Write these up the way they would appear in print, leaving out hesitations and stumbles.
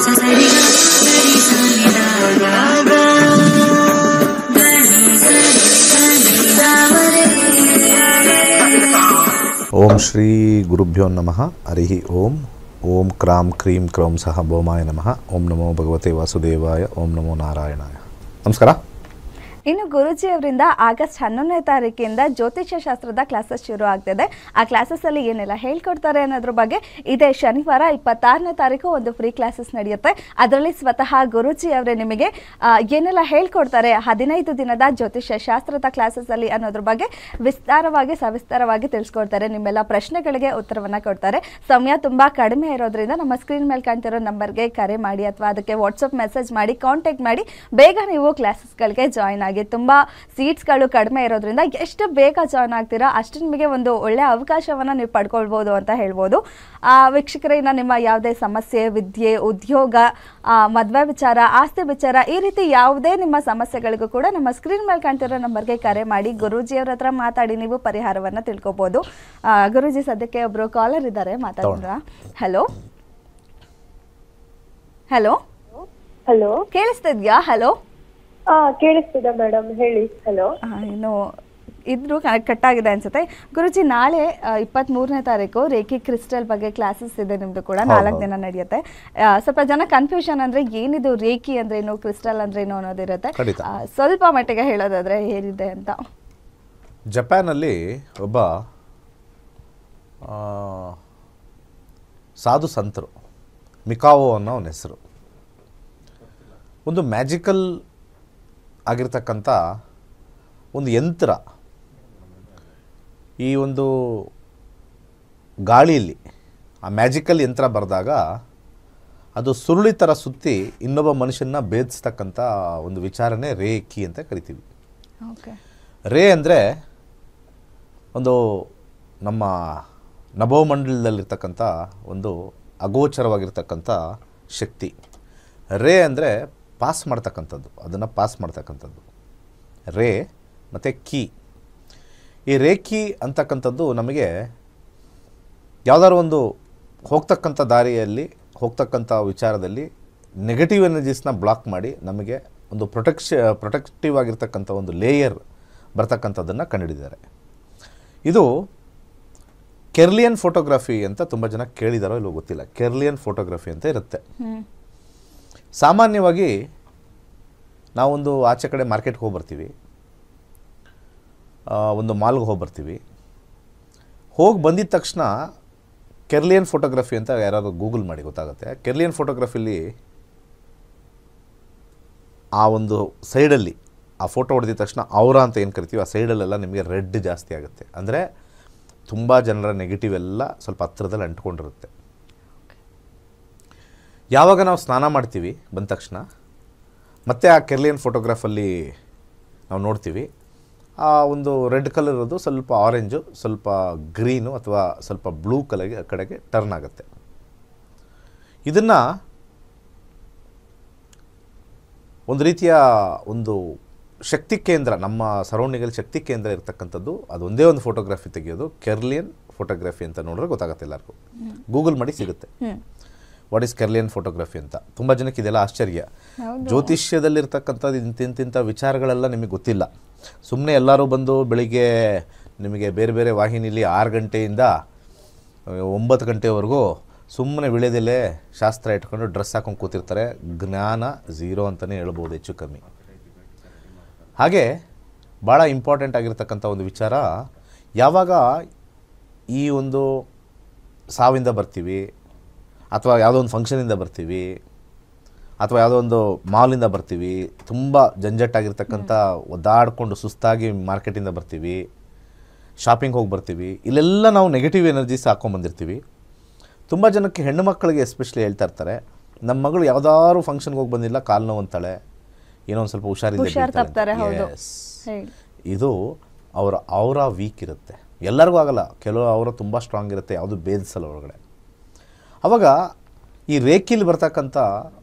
ಓಂ ಶ್ರೀ ಗುರುಭ್ಯೋ ನಮಃ ಹರಿ ಓಂ. ಓಂ ಕ್ರಾಂ ಕ್ರೀಂ ಕ್ರೌಂ ಸಹ ಭೌಮಾಯ ನಮಃ. ಓಂ ನಮೋ ಭಗವತೆ ವಾಸುದೇವಾಯ. ಓಂ ನಮೋ ನಾರಾಯಣಾಯ. ನಮಸ್ಕಾರ. ಇನ್ನು ಗುರುಜಿ ಅವರಿಂದ ಆಗಸ್ಟ್ 11ನೇ ತಾರೀಕಿಂದ ಜ್ಯೋತಿಷ್ಯ ಶಾಸ್ತ್ರದ ಕ್ಲಾಸಸ್ ಶುರು ಆಗ್ತಿದೆ. ಆ ಕ್ಲಾಸಸ್ಸಲ್ಲಿ ಏನೆಲ್ಲ ಹೇಳ್ಕೊಡ್ತಾರೆ ಅನ್ನೋದ್ರ ಬಗ್ಗೆ ಇದೇ ಶನಿವಾರ 26ನೇ ತಾರೀಕು ಒಂದು ಫ್ರೀ ಕ್ಲಾಸಸ್ ನಡೆಯುತ್ತೆ. ಅದರಲ್ಲಿ ಸ್ವತಃ ಗುರುಜಿ ಅವರೇ ನಿಮಗೆ ಏನೆಲ್ಲ ಹೇಳ್ಕೊಡ್ತಾರೆ 15 ದಿನದ ಜ್ಯೋತಿಷ್ಯ ಶಾಸ್ತ್ರದ ಕ್ಲಾಸಸ್ಸಲ್ಲಿ ಅನ್ನೋದ್ರ ಬಗ್ಗೆ ಸವಿಸ್ತಾರವಾಗಿ ತಿಳಿಸ್ಕೊಡ್ತಾರೆ. ನಿಮ್ಮೆಲ್ಲ ಪ್ರಶ್ನೆಗಳಿಗೆ ಉತ್ತರವನ್ನು ಕೊಡ್ತಾರೆ. ಸಮಯ ತುಂಬ ಕಡಿಮೆ ಇರೋದ್ರಿಂದ ನಮ್ಮ ಸ್ಕ್ರೀನ್ ಮೇಲೆ ಕಾಣ್ತಿರೋ ನಂಬರ್ಗೆ ಕರೆ ಮಾಡಿ ಅಥವಾ ಅದಕ್ಕೆ ವಾಟ್ಸಪ್ ಮೆಸೇಜ್ ಮಾಡಿ ಕಾಂಟ್ಯಾಕ್ಟ್ ಮಾಡಿ ಬೇಗ ನೀವು ಕ್ಲಾಸಸ್ಗಳಿಗೆ ಜಾಯ್ನ್ ಆಗಿ. ತುಂಬ ಸೀಟ್ಸ್ಗಳು ಕಡಿಮೆ ಇರೋದ್ರಿಂದ ಎಷ್ಟು ಬೇಗ ಜಾಯ್ನ್ ಆಗ್ತೀರಾ ಅಷ್ಟು ನಿಮಗೆ ಒಂದು ಒಳ್ಳೆಯ ಅವಕಾಶವನ್ನು ನೀವು ಪಡ್ಕೊಳ್ಬೋದು ಅಂತ ಹೇಳ್ಬೋದು. ವೀಕ್ಷಕರೇ, ಇನ್ನು ನಿಮ್ಮ ಯಾವುದೇ ಸಮಸ್ಯೆ, ವಿದ್ಯೆ, ಉದ್ಯೋಗ, ಮದುವೆ ವಿಚಾರ, ಆಸ್ತಿ ವಿಚಾರ, ಈ ರೀತಿ ಯಾವುದೇ ನಿಮ್ಮ ಸಮಸ್ಯೆಗಳಿಗೂ ಕೂಡ ನಮ್ಮ ಸ್ಕ್ರೀನ್ ಮೇಲೆ ಕಾಣ್ತಿರೋ ನಂಬರ್ಗೆ ಕರೆ ಮಾಡಿ ಗುರೂಜಿಯವ್ರ ಹತ್ರ ಮಾತಾಡಿ ನೀವು ಪರಿಹಾರವನ್ನು ತಿಳ್ಕೊಬೋದು. ಗುರೂಜಿ, ಸದ್ಯಕ್ಕೆ ಒಬ್ಬರು ಕಾಲರ್ ಇದ್ದಾರೆ, ಮಾತಾಡೋಣ. ಹಲೋ ಹಲೋ ಹಲೋ, ಕೇಳಿಸ್ತಿದ್ಯಾ? ಹಲೋ, ಕೇಳಿಸ್ತಿದೆ ಮೇಡಮ್, ಹೇಳಿ. ಹಲೋ. ಇನ್ನು ಇದ್ರು ಕಟ್ ಆಗಿದೆ ಅನ್ಸುತ್ತೆ. ಗುರುಜಿ, ನಾಳೆ 23ನೇ ತಾರೀಕು ರೇಖಿ ಕ್ರಿಸ್ಟಲ್ ಬಗ್ಗೆ ಕ್ಲಾಸಸ್ ಇದೆ ನಿಮ್ದು ಕೂಡ. 4 ದಿನ ನಡೆಯುತ್ತೆ. ಸ್ವಲ್ಪ ಜನ ಕನ್ಫ್ಯೂಷನ್ ಅಂದ್ರೆ ಏನಿದು ರೇಖಿ ಅಂದ್ರೇನು, ಕ್ರಿಸ್ಟಲ್ ಅಂದ್ರೇನು ಅನ್ನೋದಿರುತ್ತೆ. ಸ್ವಲ್ಪ ಮಟ್ಟಿಗೆ ಹೇಳೋದಾದ್ರೆ ಏನಿದೆ ಅಂತ. ಜಪಾನಲ್ಲಿ ಒಬ್ಬ ಸಾಧು ಸಂತರು, ಮಿಕಾವೋ ಅನ್ನೋ ಅವನ ಹೆಸರು, ಒಂದು ಮ್ಯಾಜಿಕಲ್ ಆಗಿರ್ತಕ್ಕಂಥ ಒಂದು ಯಂತ್ರ ಈ ಒಂದು ಗಾಳಿಯಲ್ಲಿ ಆ ಮ್ಯಾಜಿಕಲ್ ಯಂತ್ರ ಬರೆದಾಗ ಅದು ಸುರುಳಿ ಥರ ಸುತ್ತಿ ಇನ್ನೊಬ್ಬ ಮನುಷ್ಯನ ಭೇದಿಸ್ತಕ್ಕಂಥ ಒಂದು ವಿಚಾರನೇ ರೇಖಿ ಅಂತ ಕರಿತೀವಿ. ರೇ ಅಂದರೆ ಒಂದು ನಮ್ಮ ನಭೋಮಂಡಲದಲ್ಲಿರ್ತಕ್ಕಂಥ ಒಂದು ಅಗೋಚರವಾಗಿರ್ತಕ್ಕಂಥ ಶಕ್ತಿ. ರೇ ಅಂದರೆ ಪಾಸ್ ಮಾಡ್ತಕ್ಕಂಥದ್ದು, ಅದನ್ನು ಪಾಸ್ ಮಾಡ್ತಕ್ಕಂಥದ್ದು ರೇ ಮತ್ತು ಕೀ. ಈ ರೇಖಿ ಅಂತಕ್ಕಂಥದ್ದು ನಮಗೆ ಯಾವುದಾದ್ರು ಒಂದು ಹೋಗ್ತಕ್ಕಂಥ ದಾರಿಯಲ್ಲಿ ಹೋಗ್ತಕ್ಕಂಥ ವಿಚಾರದಲ್ಲಿ ನೆಗೆಟಿವ್ ಎನರ್ಜೀಸ್ನ ಬ್ಲಾಕ್ ಮಾಡಿ ನಮಗೆ ಒಂದು ಪ್ರೊಟೆಕ್ಟಿವ್ ಆಗಿರ್ತಕ್ಕಂಥ ಒಂದು ಲೇಯರ್ ಬರ್ತಕ್ಕಂಥದ್ದನ್ನು ಕಂಡುಹಿಡಿದ್ದಾರೆ. ಇದು ಕೆರ್ಲಿಯನ್ ಫೋಟೋಗ್ರಫಿ ಅಂತ ತುಂಬ ಜನ ಕೇಳಿದಾರೋ ಇಲ್ಲವೋ ಗೊತ್ತಿಲ್ಲ. ಕೆರ್ಲಿಯನ್ ಫೋಟೋಗ್ರಫಿ ಅಂತ ಇರುತ್ತೆ. ಸಾಮಾನ್ಯವಾಗಿ ನಾವೊಂದು ಆಚೆ ಕಡೆ ಮಾರ್ಕೆಟ್ಗೆ ಹೋಗಿ ಬರ್ತೀವಿ, ಒಂದು ಮಾಲ್ಗೆ ಹೋಗಿ ಬರ್ತೀವಿ. ಹೋಗಿ ಬಂದಿದ್ದ ತಕ್ಷಣ ಕೆರ್ಲಿಯನ್ ಫೋಟೋಗ್ರಫಿ ಅಂತ ಯಾರಾದರೂ ಗೂಗಲ್ ಮಾಡಿ ಗೊತ್ತಾಗುತ್ತೆ. ಕೆರ್ಲಿಯನ್ ಫೋಟೋಗ್ರಫಿಲಿ ಆ ಒಂದು ಸೈಡಲ್ಲಿ ಆ ಫೋಟೋ ಹೊಡೆದಿದ ತಕ್ಷಣ ಅವರ ಅಂತ ಏನು ಕರಿತೀವಿ, ಆ ಸೈಡಲ್ಲೆಲ್ಲ ನಿಮಗೆ ರೆಡ್ ಜಾಸ್ತಿ ಆಗುತ್ತೆ. ಅಂದರೆ ತುಂಬ ಜನರ ನೆಗೆಟಿವ್ ಎಲ್ಲ ಸ್ವಲ್ಪ ಹತ್ತಿರದಲ್ಲಿ ಅಂಟ್ಕೊಂಡಿರುತ್ತೆ. ಯಾವಾಗ ನಾವು ಸ್ನಾನ ಮಾಡ್ತೀವಿ ಬಂದ ತಕ್ಷಣ ಮತ್ತೆ ಆ ಕೆರ್ಲಿಯನ್ ಫೋಟೋಗ್ರಾಫಲ್ಲಿ ನಾವು ನೋಡ್ತೀವಿ, ಆ ಒಂದು ರೆಡ್ ಕಲರ್ ಇರೋದು ಸ್ವಲ್ಪ ಆರೆಂಜು, ಸ್ವಲ್ಪ ಗ್ರೀನು ಅಥವಾ ಸ್ವಲ್ಪ ಬ್ಲೂ ಕಡೆಗೆ ಟರ್ನ್ ಆಗುತ್ತೆ. ಇದನ್ನು ಒಂದು ರೀತಿಯ ಒಂದು ಶಕ್ತಿ ಕೇಂದ್ರ, ನಮ್ಮ ಸರೌಂಡಿಂಗಲ್ಲಿ ಶಕ್ತಿ ಕೇಂದ್ರ ಇರತಕ್ಕಂಥದ್ದು. ಅದು ಒಂದೇ ಒಂದು ಫೋಟೋಗ್ರಫಿ ತೆಗೆಯೋದು ಕೆರ್ಲಿಯನ್ ಫೋಟೋಗ್ರಫಿ ಅಂತ ನೋಡಿದ್ರೆ ಗೊತ್ತಾಗುತ್ತೆ ಎಲ್ಲರಿಗೂ. ಗೂಗಲ್ ಮಾಡಿ ಸಿಗುತ್ತೆ ವಾಟ್ ಈಸ್ ಕೆರ್ಲಿಯನ್ ಫೋಟೋಗ್ರಫಿ ಅಂತ. ತುಂಬ ಜನಕ್ಕೆ ಇದೆಲ್ಲ ಆಶ್ಚರ್ಯ. ಜ್ಯೋತಿಷ್ಯದಲ್ಲಿರ್ತಕ್ಕಂಥದ್ದು ಇಂತಿಂಥ ವಿಚಾರಗಳೆಲ್ಲ ನಿಮಗೆ ಗೊತ್ತಿಲ್ಲ. ಸುಮ್ಮನೆ ಎಲ್ಲರೂ ಬಂದು ಬೆಳಿಗ್ಗೆ ನಿಮಗೆ ಬೇರೆ ಬೇರೆ ವಾಹಿನಿಲಿ 6 ಗಂಟೆಯಿಂದ 9 ಗಂಟೆವರೆಗೂ ಸುಮ್ಮನೆ ವಿಳೆದೆಲೆ ಶಾಸ್ತ್ರ ಇಟ್ಕೊಂಡು ಡ್ರೆಸ್ ಹಾಕೊಂಡು ಕೂತಿರ್ತಾರೆ. ಜ್ಞಾನ ಝೀರೋ ಅಂತಲೇ ಹೇಳ್ಬೋದು, ಹೆಚ್ಚು ಕಮ್ಮಿ. ಹಾಗೆ ಭಾಳ ಇಂಪಾರ್ಟೆಂಟ್ ಆಗಿರ್ತಕ್ಕಂಥ ಒಂದು ವಿಚಾರ, ಯಾವಾಗ ಈ ಒಂದು ಸಾವಿಂದ ಬರ್ತೀವಿ ಅಥವಾ ಯಾವುದೋ ಒಂದು ಫಂಕ್ಷನಿಂದ ಬರ್ತೀವಿ ಅಥವಾ ಯಾವುದೋ ಒಂದು ಮಾಲಿಂದ ಬರ್ತೀವಿ, ತುಂಬ ಜಂಜಟ್ಟಾಗಿರ್ತಕ್ಕಂಥ ಒದ್ದಾಡಿಕೊಂಡು ಸುಸ್ತಾಗಿ ಮಾರ್ಕೆಟಿಂದ ಬರ್ತೀವಿ, ಶಾಪಿಂಗ್ ಹೋಗಿ ಬರ್ತೀವಿ, ಇಲ್ಲೆಲ್ಲ ನಾವು ನೆಗೆಟಿವ್ ಎನರ್ಜೀಸ್ ಹಾಕ್ಕೊಂಬಂದಿರ್ತೀವಿ. ತುಂಬ ಜನಕ್ಕೆ ಹೆಣ್ಣು ಮಕ್ಕಳಿಗೆ ಎಸ್ಪೆಷಲಿ ಹೇಳ್ತಾ ಇರ್ತಾರೆ, ನಮ್ಮ ಮಗಳು ಯಾವುದಾದ್ರು ಫಂಕ್ಷನ್ಗೆ ಹೋಗಿ ಬಂದಿಲ್ಲ, ಕಾಲು ನೋವು ಅಂತಾಳೆ, ಏನೋ ಒಂದು ಸ್ವಲ್ಪ ಹುಷಾರಿಲ್ಲ. ಇದು ಅವರ ವೀಕ್ ಇರುತ್ತೆ. ಎಲ್ಲರಿಗೂ ಆಗಲ್ಲ, ಕೆಲವು ಅವರ ತುಂಬ ಸ್ಟ್ರಾಂಗ್ ಇರುತ್ತೆ, ಯಾವುದು ಭೇದಿಸಲ್ಲ ಒಳಗಡೆ. ಆವಾಗ ಈ ರೇಖಿಲಿ ಬರ್ತಕ್ಕಂಥ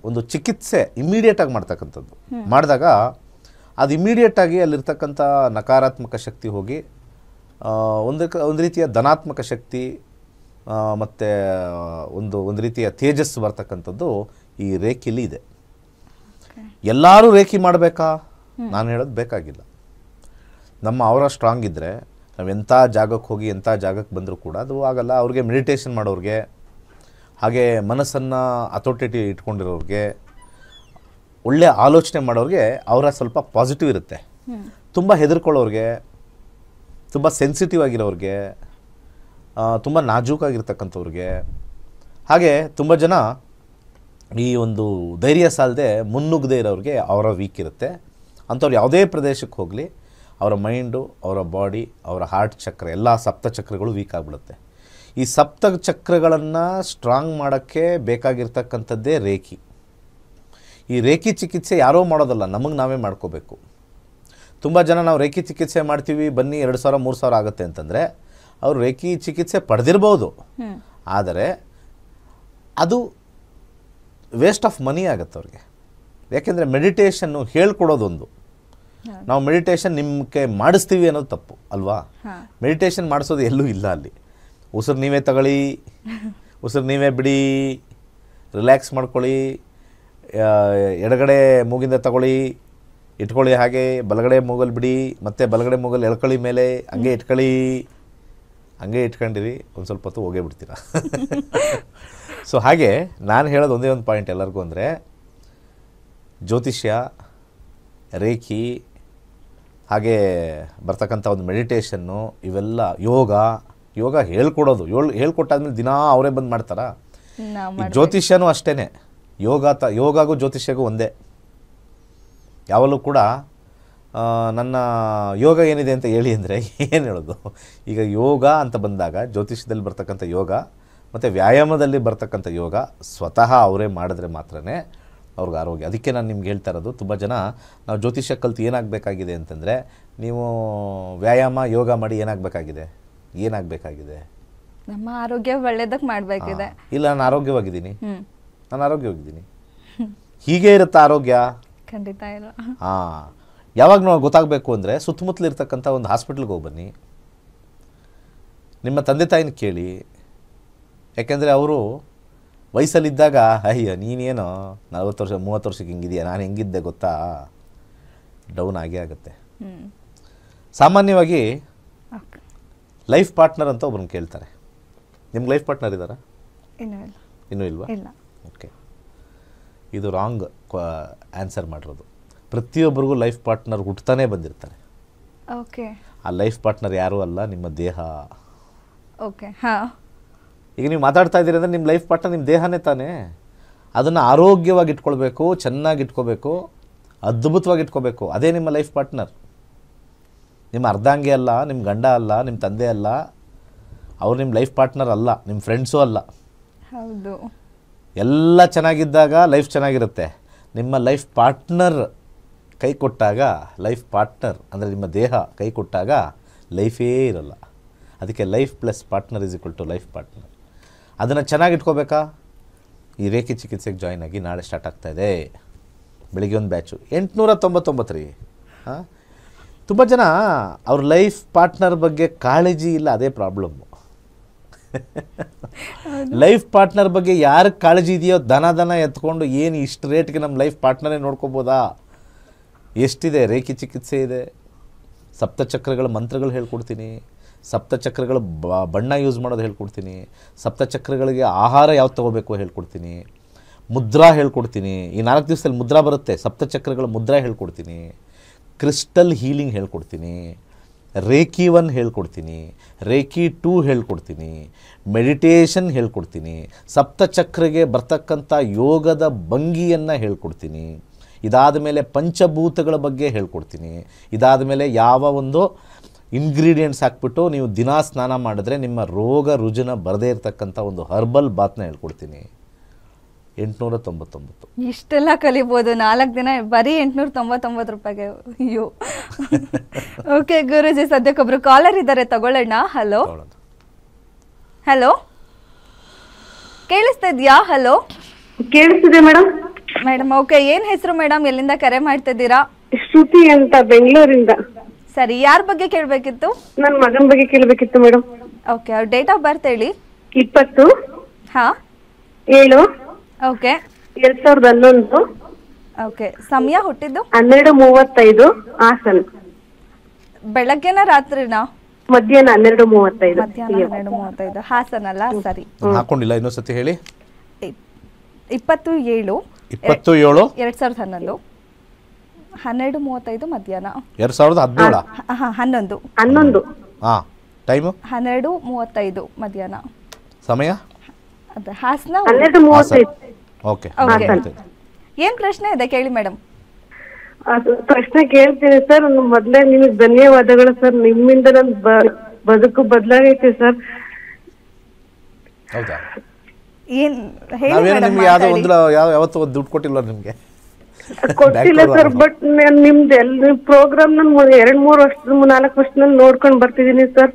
ಒಂದು ಚಿಕಿತ್ಸೆ ಇಮ್ಮಿಡಿಯೇಟಾಗಿ ಮಾಡ್ತಕ್ಕಂಥದ್ದು ಮಾಡಿದಾಗ ಅದು ಇಮ್ಮಿಡಿಯೇಟಾಗಿ ಅಲ್ಲಿರ್ತಕ್ಕಂಥ ನಕಾರಾತ್ಮಕ ಶಕ್ತಿ ಹೋಗಿ ಒಂದು ರೀತಿಯ ಧನಾತ್ಮಕ ಶಕ್ತಿ ಮತ್ತು ಒಂದು ರೀತಿಯ ತೇಜಸ್ಸು ಬರ್ತಕ್ಕಂಥದ್ದು ಈ ರೇಖಿಲಿ ಇದೆ. ಎಲ್ಲರೂ ರೇಖಿ ಮಾಡಬೇಕಾ? ನಾನು ಹೇಳೋದು ಬೇಕಾಗಿಲ್ಲ. ನಮ್ಮ ಅವರ ಸ್ಟ್ರಾಂಗ್ ಇದ್ದರೆ ನಾವು ಎಂಥ ಜಾಗಕ್ಕೆ ಹೋಗಿ ಎಂಥ ಜಾಗಕ್ಕೆ ಬಂದರೂ ಕೂಡ ಅದು ಆಗಲ್ಲ. ಅವ್ರಿಗೆ ಮೆಡಿಟೇಷನ್ ಮಾಡೋರಿಗೆ, ಹಾಗೆ ಮನಸ್ಸನ್ನು ಅಥೋರಿಟಿ ಇಟ್ಕೊಂಡಿರೋರಿಗೆ, ಒಳ್ಳೆಯ ಆಲೋಚನೆ ಮಾಡೋರಿಗೆ ಅವರ ಸ್ವಲ್ಪ ಪಾಸಿಟಿವ್ ಇರುತ್ತೆ. ತುಂಬ ಹೆದರ್ಕೊಳ್ಳೋರಿಗೆ, ತುಂಬ ಸೆನ್ಸಿಟಿವ್ ಆಗಿರೋರಿಗೆ, ತುಂಬ ನಾಜೂಕಾಗಿರ್ತಕ್ಕಂಥವ್ರಿಗೆ, ಹಾಗೆ ತುಂಬ ಜನ ಈ ಒಂದು ಧೈರ್ಯ ಸಾಲದೆ ಮುನ್ನುಗ್ಗದೇ ಇರೋರಿಗೆ ಅವರ ವೀಕ್ ಇರುತ್ತೆ. ಅಂಥವ್ರು ಯಾವುದೇ ಪ್ರದೇಶಕ್ಕೆ ಹೋಗಲಿ ಅವರ ಮೈಂಡು, ಅವರ ಬಾಡಿ, ಅವರ ಹಾರ್ಟ್ ಚಕ್ರ ಎಲ್ಲ ಸಪ್ತ ಚಕ್ರಗಳು ವೀಕ್ ಆಗಿಬಿಡುತ್ತೆ. ಈ ಸಪ್ತ ಚಕ್ರಗಳನ್ನು ಸ್ಟ್ರಾಂಗ್ ಮಾಡೋಕ್ಕೆ ಬೇಕಾಗಿರ್ತಕ್ಕಂಥದ್ದೇ ರೇಖಿ. ಈ ರೇಖಿ ಚಿಕಿತ್ಸೆ ಯಾರೋ ಮಾಡೋದಲ್ಲ, ನಮಗೆ ನಾವೇ ಮಾಡ್ಕೋಬೇಕು. ತುಂಬ ಜನ ನಾವು ರೇಖಿ ಚಿಕಿತ್ಸೆ ಮಾಡ್ತೀವಿ ಬನ್ನಿ 2,000 3,000 ಆಗುತ್ತೆ ಅಂತಂದರೆ ಅವರು ರೇಖಿ ಚಿಕಿತ್ಸೆ ಪಡೆದಿರ್ಬೋದು, ಆದರೆ ಅದು ವೇಸ್ಟ್ ಆಫ್ ಮನಿ ಆಗುತ್ತೆ ಅವ್ರಿಗೆ. ಯಾಕೆಂದರೆ ಮೆಡಿಟೇಷನ್ನು ಹೇಳ್ಕೊಡೋದೊಂದು, ನಾವು ಮೆಡಿಟೇಷನ್ ನಿಮಗೆ ಮಾಡಿಸ್ತೀವಿ ಅನ್ನೋದು ತಪ್ಪು ಅಲ್ವಾ? ಮೆಡಿಟೇಷನ್ ಮಾಡಿಸೋದು ಎಲ್ಲೂ ಇಲ್ಲ. ಅಲ್ಲಿ ಉಸಿರು ನೀವೇ ತಗೊಳ್ಳಿ, ಉಸಿರು ನೀವೇ ಬಿಡಿ, ರಿಲ್ಯಾಕ್ಸ್ ಮಾಡ್ಕೊಳ್ಳಿ, ಎಡಗಡೆ ಮೂಗಿಂದ ತಗೊಳ್ಳಿ ಇಟ್ಕೊಳ್ಳಿ, ಹಾಗೆ ಬಲಗಡೆ ಮೂಗಲ್ಲಿ ಬಿಡಿ, ಮತ್ತು ಬಲಗಡೆ ಮೂಗಲ್ಲಿ ಎಳ್ಕೊಳ್ಳಿ ಮೇಲೆ, ಹಂಗೆ ಇಟ್ಕೊಳ್ಳಿ, ಹಂಗೆ ಇಟ್ಕೊಂಡಿರಿ, ಒಂದು ಸ್ವಲ್ಪ ಹೊತ್ತು ಹೋಗೇ ಬಿಡ್ತೀರ. ಸೊ ಹಾಗೆ ನಾನು ಹೇಳೋದು ಒಂದೇ ಒಂದು ಪಾಯಿಂಟ್ ಎಲ್ಲರಿಗೂ, ಅಂದರೆ ಜ್ಯೋತಿಷ್ಯ, ರೇಖಿ, ಹಾಗೆ ಬರ್ತಕ್ಕಂಥ ಒಂದು ಮೆಡಿಟೇಷನ್ನು, ಇವೆಲ್ಲ ಯೋಗ ಹೇಳ್ಕೊಡೋದು. ಹೇಳ್ಕೊಟ್ಟಾದ್ಮೇಲೆ ದಿನ ಅವರೇ ಬಂದು ಮಾಡ್ತಾರಾ? ಈ ಜ್ಯೋತಿಷ್ಯನೂ ಅಷ್ಟೇ. ಯೋಗಾಗೂ ಜ್ಯೋತಿಷ್ಯಗೂ ಒಂದೇ. ಯಾವಾಗಲೂ ಕೂಡ ನನ್ನ ಯೋಗ ಏನಿದೆ ಅಂತ ಹೇಳಿ ಅಂದರೆ ಏನು ಹೇಳೋದು? ಈಗ ಯೋಗ ಅಂತ ಬಂದಾಗ ಜ್ಯೋತಿಷ್ಯದಲ್ಲಿ ಬರ್ತಕ್ಕಂಥ ಯೋಗ ಮತ್ತು ವ್ಯಾಯಾಮದಲ್ಲಿ ಬರ್ತಕ್ಕಂಥ ಯೋಗ ಸ್ವತಃ ಅವರೇ ಮಾಡಿದ್ರೆ ಮಾತ್ರನೇ ಅವ್ರಿಗೆ ಆರೋಗ್ಯ. ಅದಕ್ಕೆ ನಾನು ನಿಮ್ಗೆ ಹೇಳ್ತಾ ಇರೋದು, ತುಂಬ ಜನ ನಾವು ಜ್ಯೋತಿಷ್ಯ ಕಲ್ತು ಏನಾಗಬೇಕಾಗಿದೆ ಅಂತಂದರೆ, ನೀವು ವ್ಯಾಯಾಮ ಯೋಗ ಮಾಡಿ ಏನಾಗಬೇಕಾಗಿದೆ? ನಮ್ಮ ಆರೋಗ್ಯ ಒಳ್ಳೆದಕ್ಕೆ ಮಾಡಬೇಕಿದೆ. ಇಲ್ಲ, ನಾನು ಆರೋಗ್ಯವಾಗಿದ್ದೀನಿ, ಹೀಗೆ ಇರುತ್ತೆ ಆರೋಗ್ಯ? ಖಂಡಿತ ಇಲ್ಲ. ಯಾವಾಗ ನಾವು ಗೊತ್ತಾಗಬೇಕು ಅಂದರೆ, ಸುತ್ತಮುತ್ತಲು ಇರ್ತಕ್ಕಂಥ ಒಂದು ಹಾಸ್ಪಿಟ್ಲಿಗೆ ಹೋಗಿ ಬನ್ನಿ, ನಿಮ್ಮ ತಂದೆ ತಾಯಿನ ಕೇಳಿ. ಯಾಕೆಂದರೆ ಅವರು ವಯಸ್ಸಲ್ಲಿದ್ದಾಗ ಅಯ್ಯ ನೀನೇನೋ 40 ವರ್ಷ 30 ವರ್ಷಕ್ಕೆ ಹಿಂಗಿದೆಯಾ, ನಾನು ಹೆಂಗಿದ್ದೆ ಗೊತ್ತಾ, ಡೌನ್ ಆಗೇ ಆಗುತ್ತೆ. ಸಾಮಾನ್ಯವಾಗಿ ಲೈಫ್ ಪಾರ್ಟ್ನರ್ ಅಂತ ಒಬ್ಬರನ್ನ ಕೇಳ್ತಾರೆ. ನಿಮ್ಗೆ ಲೈಫ್ ಪಾರ್ಟ್ನರ್ ಇದ್ದಾರಾ? ಇನ್ನೂ ಇಲ್ವಾ? ಓಕೆ, ಇದು ರಾಂಗ್ ಆನ್ಸರ್ ಮಾಡಿರೋದು. ಪ್ರತಿಯೊಬ್ಬರಿಗೂ ಲೈಫ್ ಪಾರ್ಟ್ನರ್ ಹುಟ್ಟತಾನೆ ಬಂದಿರ್ತಾರೆ. ಓಕೆ, ಆ ಲೈಫ್ ಪಾರ್ಟ್ನರ್ ಯಾರೂ ಅಲ್ಲ, ನಿಮ್ಮ ದೇಹ. ಓಕೆ, ಹಾಂ. ಈಗ ನೀವು ಮಾತಾಡ್ತಾ ಇದ್ದೀರಿ ಅಂದರೆ ನಿಮ್ಮ ಲೈಫ್ ಪಾರ್ಟ್ನರ್ ನಿಮ್ಮ ದೇಹನೇ ತಾನೇ. ಅದನ್ನು ಆರೋಗ್ಯವಾಗಿ ಇಟ್ಕೊಳ್ಬೇಕು, ಚೆನ್ನಾಗಿ ಇಟ್ಕೋಬೇಕು, ಅದ್ಭುತವಾಗಿ ಇಟ್ಕೋಬೇಕು. ಅದೇ ನಿಮ್ಮ ಲೈಫ್ ಪಾರ್ಟ್ನರ್. ನಿಮ್ಮ ಅರ್ಧಾಂಗಿ ಅಲ್ಲ, ನಿಮ್ಮ ಗಂಡ ಅಲ್ಲ, ನಿಮ್ಮ ತಂದೆ ಅಲ್ಲ, ಅವ್ರು ನಿಮ್ಮ ಲೈಫ್ ಪಾರ್ಟ್ನರ್ ಅಲ್ಲ, ನಿಮ್ಮ ಫ್ರೆಂಡ್ಸು ಅಲ್ಲ. ಹೌದು. ಎಲ್ಲ ಚೆನ್ನಾಗಿದ್ದಾಗ ಲೈಫ್ ಚೆನ್ನಾಗಿರುತ್ತೆ. ನಿಮ್ಮ ಲೈಫ್ ಪಾರ್ಟ್ನರ್ ಕೈ ಕೊಟ್ಟಾಗ, ಲೈಫ್ ಪಾರ್ಟ್ನರ್ ಅಂದರೆ ನಿಮ್ಮ ದೇಹ ಕೈ ಕೊಟ್ಟಾಗ ಲೈಫೇ ಇರಲ್ಲ. ಅದಕ್ಕೆ life plus partner is equal to life partner. ಅದನ್ನು ಚೆನ್ನಾಗಿ ಇಟ್ಕೋಬೇಕಾ? ಈ ರೇಖೆ ಚಿಕಿತ್ಸೆಗೆ ಜಾಯ್ನ್ ಆಗಿ. ನಾಳೆ ಸ್ಟಾರ್ಟ್ ಆಗ್ತಾಯಿದೆ, ಬೆಳಿಗ್ಗೆ ಒಂದು ಬ್ಯಾಚು, 899 ರೀ. ತುಂಬ ಜನ ಅವ್ರ ಲೈಫ್ ಪಾರ್ಟ್ನರ್ ಬಗ್ಗೆ ಕಾಳಜಿ ಇಲ್ಲ, ಅದೇ ಪ್ರಾಬ್ಲಮ್ಮು. ಲೈಫ್ ಪಾರ್ಟ್ನರ್ ಬಗ್ಗೆ ಯಾರಿಗೆ ಕಾಳಜಿ ಇದೆಯೋ ದನ ಎತ್ಕೊಂಡು ಏನು ಇಷ್ಟು ರೇಟ್ಗೆ ನಮ್ಮ ಲೈಫ್ ಪಾರ್ಟ್ನರೇ ನೋಡ್ಕೋಬೋದಾ? ಎಷ್ಟಿದೆ ರೇಖೆ ಚಿಕಿತ್ಸೆ ಇದೆ. ಸಪ್ತಚಕ್ರಗಳ ಮಂತ್ರಗಳು ಹೇಳ್ಕೊಡ್ತೀನಿ, ಸಪ್ತಚಕ್ರಗಳ ಬಣ್ಣ ಯೂಸ್ ಮಾಡೋದು ಹೇಳ್ಕೊಡ್ತೀನಿ, ಸಪ್ತಚಕ್ರಗಳಿಗೆ ಆಹಾರ ಯಾವ್ದು ತೊಗೋಬೇಕು ಹೇಳ್ಕೊಡ್ತೀನಿ, ಮುದ್ರಾ ಹೇಳ್ಕೊಡ್ತೀನಿ. ಈ 4 ದಿವಸದಲ್ಲಿ ಮುದ್ರಾ ಬರುತ್ತೆ, ಸಪ್ತಚಕ್ರಗಳ ಮುದ್ರಾ ಹೇಳ್ಕೊಡ್ತೀನಿ, ಕ್ರಿಸ್ಟಲ್ ಹೀಲಿಂಗ್ ಹೇಳ್ಕೊಡ್ತೀನಿ, ರೇಖಿ 1 ಹೇಳ್ಕೊಡ್ತೀನಿ, ರೇಖಿ 2 ಹೇಳ್ಕೊಡ್ತೀನಿ, ಮೆಡಿಟೇಷನ್ ಹೇಳ್ಕೊಡ್ತೀನಿ, ಸಪ್ತಚಕ್ರಿಗೆ ಬರ್ತಕ್ಕಂಥ ಯೋಗದ ಭಂಗಿಯನ್ನು ಹೇಳ್ಕೊಡ್ತೀನಿ. ಇದಾದ ಮೇಲೆ ಪಂಚಭೂತಗಳ ಬಗ್ಗೆ ಹೇಳ್ಕೊಡ್ತೀನಿ. ಇದಾದ ಮೇಲೆ ಯಾವ ಒಂದು ಇಂಗ್ರೀಡಿಯೆಂಟ್ಸ್ ಹಾಕ್ಬಿಟ್ಟು ನೀವು ದಿನ ಸ್ನಾನ ಮಾಡಿದ್ರೆ ನಿಮ್ಮ ರೋಗ ರುಜಿನ ಬರದೇ ಇರತಕ್ಕಂಥ ಒಂದು ಹರ್ಬಲ್ ಬಾತ್ನ ಹೇಳ್ಕೊಡ್ತೀನಿ. 899. ಇಷ್ಟೆಲ್ಲ ಕಲಿಬೋದು 4 ದಿನ ಬರೀ 899 ರೂಪಾಯಿಗೆ. ಅಯ್ಯೋ. ಓಕೆ ಗುರುಜಿ, ಸದ್ಯಕ್ಕೊಬ್ರು ಕಾಲರ್ ಇದ್ದಾರೆ, ತಗೊಳ್ಳೋಣ. ಹಲೋ ಹಲೋ, ಕೇಳಿಸ್ತಾ ಇದೆಯಾ? ಹಲೋ, ಕೇಳಿಸ್ತಿದೆ ಮೇಡಮ್. ಮೇಡಮ್, ಓಕೆ, ಏನ್ ಹೆಸರು ಮೇಡಮ್? ಎಲ್ಲಿಂದ ಕರೆ ಮಾಡ್ತಿದ್ದೀರಾ? ಶ್ರುತಿ ಅಂತ, ಬೆಂಗಳೂರಿಂದ. ಸರಿ, ಯಾರ ಬಗ್ಗೆ ಕೇಳಬೇಕಿತ್ತು? ನನ್ನ ಮಗನ ಬಗ್ಗೆ ಕೇಳಬೇಕಿತ್ತು ಮೇಡಮ್. ಓಕೆ, ಅವ್ರ ಡೇಟ್ ಆಫ್ ಬರ್ತ್ ಹೇಳಿ. 20 ಹಾ 7 ಓಕೆ 2011 ಓಕೆ. ಸಮಯ ಹುಟ್ಟಿದ್ದು 12:35 ಹಾಸನ್. ಬೆಳಗ್ಗೆನ ರಾತ್ರಿನಾ? ಮಧ್ಯಾಹ್ನ 12:35. ಮಧ್ಯಾಹ್ನ 12:35 ಹಾಸನಲ್ಲ? ಸರಿ. ನಾನು ಹಾಕೊಂಡಿಲ್ಲ, ಇನ್ನೊಂದ್ಸತಿ ಹೇಳಿ. 27 2011 12:35 ಮಧ್ಯಾಹ್ನ. 2017 11 ಹಾಂ. ಟೈಮು 12:35 ಮಧ್ಯಾಹ್ನ. ಸಮಯ ಅದೇ ಹಾಸನ. 12:35. ಓಕೆ. ಏನ್ ಪ್ರಶ್ನೆ ಇದೆ ಕೇಳಿ ಮೇಡಮ್. ಪ್ರಶ್ನೆ ಕೇಳ್ತೀನಿ ಸರ್. ಮೊದಲೇ ನಿಮಗೆ ಧನ್ಯವಾದಗಳು ಸರ್. ನಿಮ್ಮಿಂದ ನನ್ನ ಬದುಕು ಬದಲಾಗೈತೆ ಸರ್. ಹೌದಾ? ಏನ್ ಹೇಳಿ ನಾವೇನು ಮೇಡಮ್. ನಿಮ್ಗೆ ಯಾವತ್ತೂ ಒಂದು ದುಡ್ಡು ಕೊಟ್ಟಿಲ್ಲ ನಿಮಗೆ? ಕೊಟ್ಟಿಲ್ಲ ಸರ್. ಬಟ್ ನಿಮ್ದು ಪ್ರೋಗ್ರಾಮ್ ನಾನು 2-3 ವರ್ಷ 4 ವರ್ಷದಲ್ಲಿ ನೋಡ್ಕೊಂಡ್ ಬರ್ತಿದೀನಿ ಸರ್.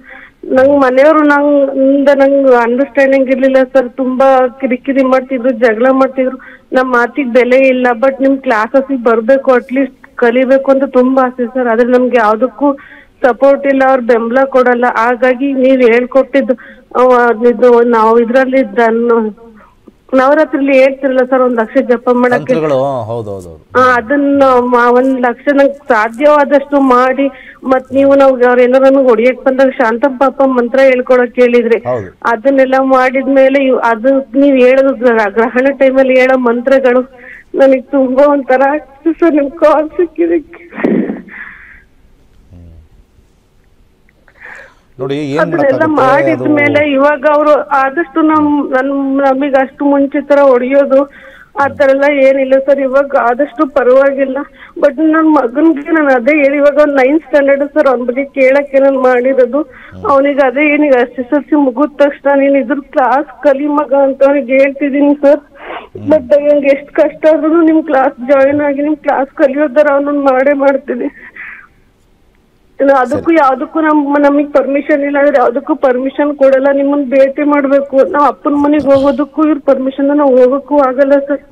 ನಂಗ್ ಮನೆಯವರು ನಂಗೆ ಅಂಡರ್ಸ್ಟ್ಯಾಂಡಿಂಗ್ ಇರ್ಲಿಲ್ಲ ಸರ್. ತುಂಬಾ ಕಿರಿಕಿರಿ ಮಾಡ್ತಿದ್ರು, ಜಗಳ ಮಾಡ್ತಿದ್ರು. ನಮ್ಮ ಮಾತಿಗೆ ಬೆಲೆ ಇಲ್ಲ. ಬಟ್ ನಿಮ್ ಕ್ಲಾಸಸ್ ಬರ್ಬೇಕು, ಅಟ್ಲೀಸ್ಟ್ ಕಲಿಬೇಕು ಅಂತ ತುಂಬಾ ಆಸೆ ಸರ್. ಆದ್ರೆ ನಮ್ಗೆ ಯಾವ್ದಕ್ಕೂ ಸಪೋರ್ಟ್ ಇಲ್ಲ, ಅವ್ರ ಬೆಂಬಲ ಕೊಡಲ್ಲ. ಹಾಗಾಗಿ ನೀವ್ ಹೇಳ್ಕೊಟ್ಟಿದ್ದು ನಾವು ಇದ್ರಲ್ಲಿ ನವರಾತ್ರಿಲಿ ಹೇಳ್ತಿರಲ್ಲ ಸರ್, 1 ಲಕ್ಷ ಜಪ ಮಾಡಕ್ಕೆ. ಅದನ್ನ 1 ಲಕ್ಷ ನಂಗೆ ಸಾಧ್ಯವಾದಷ್ಟು ಮಾಡಿ, ಮತ್ ನೀವು ಅವ್ರ ಏನಾರ ನನಗೆ ಹೊಡಿಯಕ್ ಬಂದಾಗ ಶಾಂತಂ ಪಾಪ ಮಂತ್ರ ಹೇಳ್ಕೊಡಕ್ ಹೇಳಿದ್ರಿ. ಅದನ್ನೆಲ್ಲ ಮಾಡಿದ್ಮೇಲೆ ಅದು ನೀವ್ ಹೇಳೋದು ಗ್ರಹಣ ಟೈಮಲ್ಲಿ ಹೇಳೋ ಮಂತ್ರಗಳು ನನಗ್ ತುಂಬಾ ಒಂಥರ ಆಗ್ತದೆ ಸರ್. ನಿಮ್ ಕಾಲ್ ಸಿಕ್ಕಿದಕ್ಕೆ ನೋಡಿ. ಅದನ್ನೆಲ್ಲ ಮಾಡಿದ್ಮೇಲೆ ಇವಾಗ ಅವರು ಆದಷ್ಟು ನಮಗ್ ಅಷ್ಟು ಮುಂಚೆ ತರ ಹೊಡಿಯೋದು ಆ ತರ ಎಲ್ಲ ಏನಿಲ್ಲ ಸರ್. ಇವಾಗ ಆದಷ್ಟು ಪರವಾಗಿಲ್ಲ. ಬಟ್ ನನ್ ಮಗನ್ಗೆ ನಾನು ಅದೇ ಹೇಳಿ, ಇವಾಗ 9th ಸ್ಟ್ಯಾಂಡರ್ಡ್ ಸರ್. ಅವ್ನ ಬಗ್ಗೆ ಕೇಳಕ್ಕೆ ನಾನು ಮಾಡಿರೋದು. ಅವನಿಗೆ ಅದೇ ಏನಿಗೆ SSLC ಮುಗಿದ ತಕ್ಷಣ ನೀನ್ ಇದ್ರ ಕ್ಲಾಸ್ ಕಲಿ ಮಗ ಅಂತ ಅವ್ನಿಗೆ ಹೇಳ್ತಿದೀನಿ ಸರ್. ಬಟ್ ನಂಗೆ ಎಷ್ಟ್ ಕಷ್ಟ ಆದ್ರೂ ನಿಮ್ ಕ್ಲಾಸ್ ಜಾಯಿನ್ ಆಗಿ ನಿಮ್ ಕ್ಲಾಸ್ ಕಲಿಯೋದರ ಅವನನ್ನ ಮಾಡೇ ಮಾಡ್ತೀನಿ. ಅದಕ್ಕೂ ಯಾವ್ದಕ್ಕೂ ನಮಗ್ ಪರ್ಮಿಷನ್ ಇಲ್ಲ ಅಂದ್ರೆ ಯಾವ್ದಕ್ಕೂ ಪರ್ಮಿಷನ್ ಕೊಡಲ್ಲ. ನಿಮ್ಮನ್ನ ಭೇಟಿ ಮಾಡ್ಬೇಕು, ನಾವ್ ಅಪ್ಪನ ಮನೆಗ್ ಹೋಗೋದಕ್ಕೂ ಇವ್ರ ಪರ್ಮಿಷನ್ ನಾವು ಹೋಗಕ್ಕೂ ಆಗಲ್ಲ ಸರ್.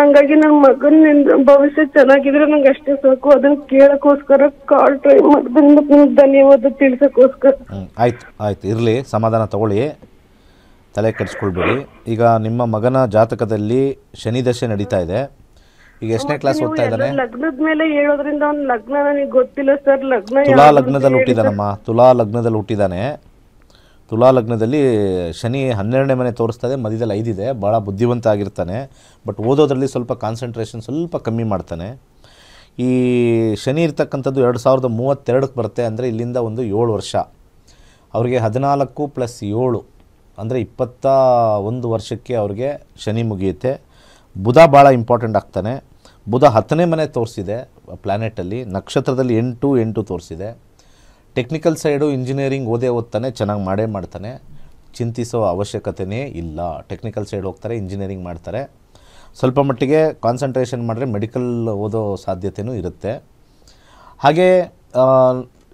ಹಂಗಾಗಿ ನನ್ ಮಗನ್ ಭವಿಷ್ಯ ಚೆನ್ನಾಗಿದ್ರೆ ನಂಗೆ ಅಷ್ಟೇ ಸಾಕು. ಅದನ್ನ ಕೇಳಕ್ಕೋಸ್ಕರ ಕಾಲ್ ಟ್ರೈ ಮಾಡಿದ್ರಿಂದ ನಿಮ್ಗೆ ಧನ್ಯವಾದ ತಿಳಿಸಕ್ಕೋಸ್ಕರ. ಆಯ್ತು ಇರ್ಲಿ, ಸಮಾಧಾನ ತಗೊಳ್ಳಿ, ತಲೆ ಕೆಡಿಸ್ಕೊಳ್ಬೇಡಿ. ಈಗ ನಿಮ್ಮ ಮಗನ ಜಾತಕದಲ್ಲಿ ಶನಿ ದಶೆ ನಡೀತಾ ಇದೆ. ಈಗ ಎಷ್ಟನೇ ಕ್ಲಾಸ್ ಓದ್ತಾ ಇದ್ದಾನೆ? ಲಗ್ನದ ಮೇಲೆ ಹೇಳೋದ್ರಿಂದ ಅವ್ನ ಲಗ್ನ ನನಗೆ ಗೊತ್ತಿಲ್ಲ ಸರ್. ತುಲಾ ಲಗ್ನದಲ್ಲಿ ಹುಟ್ಟಿದಾನಮ್ಮ. ತುಲಾ ಲಗ್ನದಲ್ಲಿ ಹುಟ್ಟಿದಾನೆ. ತುಲಾ ಲಗ್ನದಲ್ಲಿ ಶನಿ 12ನೇ ಮನೆ ತೋರಿಸ್ತದೆ, ಮಧ್ಯದಲ್ಲಿ 5 ಇದೆ. ಭಾಳ ಬುದ್ಧಿವಂತ ಆಗಿರ್ತಾನೆ. ಬಟ್ ಓದೋದ್ರಲ್ಲಿ ಸ್ವಲ್ಪ ಕಾನ್ಸಂಟ್ರೇಷನ್ ಸ್ವಲ್ಪ ಕಮ್ಮಿ ಮಾಡ್ತಾನೆ. ಈ ಶನಿ ಇರ್ತಕ್ಕಂಥದ್ದು 2032ಕ್ಕೆ ಬರುತ್ತೆ. ಅಂದರೆ ಇಲ್ಲಿಂದ ಒಂದು 7 ವರ್ಷ. ಅವ್ರಿಗೆ 14 + 7 ಅಂದರೆ 21 ವರ್ಷಕ್ಕೆ ಅವ್ರಿಗೆ ಶನಿ ಮುಗಿಯುತ್ತೆ. ಬುಧ ಭಾಳ ಇಂಪಾರ್ಟೆಂಟ್ ಆಗ್ತಾನೆ. ಬುಧ 10ನೇ ಮನೆ ತೋರಿಸಿದೆ ಪ್ಲ್ಯಾನೆಟಲ್ಲಿ. ನಕ್ಷತ್ರದಲ್ಲಿ 8 ತೋರಿಸಿದೆ. ಟೆಕ್ನಿಕಲ್ ಸೈಡು ಇಂಜಿನಿಯರಿಂಗ್ ಓದ್ತಾನೆ, ಚೆನ್ನಾಗಿ ಮಾಡೇ ಮಾಡ್ತಾನೆ. ಚಿಂತಿಸೋ ಅವಶ್ಯಕತೆಯೇ ಇಲ್ಲ. ಟೆಕ್ನಿಕಲ್ ಸೈಡ್ ಹೋಗ್ತಾರೆ, ಇಂಜಿನಿಯರಿಂಗ್ ಮಾಡ್ತಾರೆ. ಸ್ವಲ್ಪ ಮಟ್ಟಿಗೆ ಕಾನ್ಸಂಟ್ರೇಷನ್ ಮಾಡಿದ್ರೆ ಮೆಡಿಕಲ್ ಓದೋ ಸಾಧ್ಯತೆಯೂ ಇರುತ್ತೆ. ಹಾಗೆ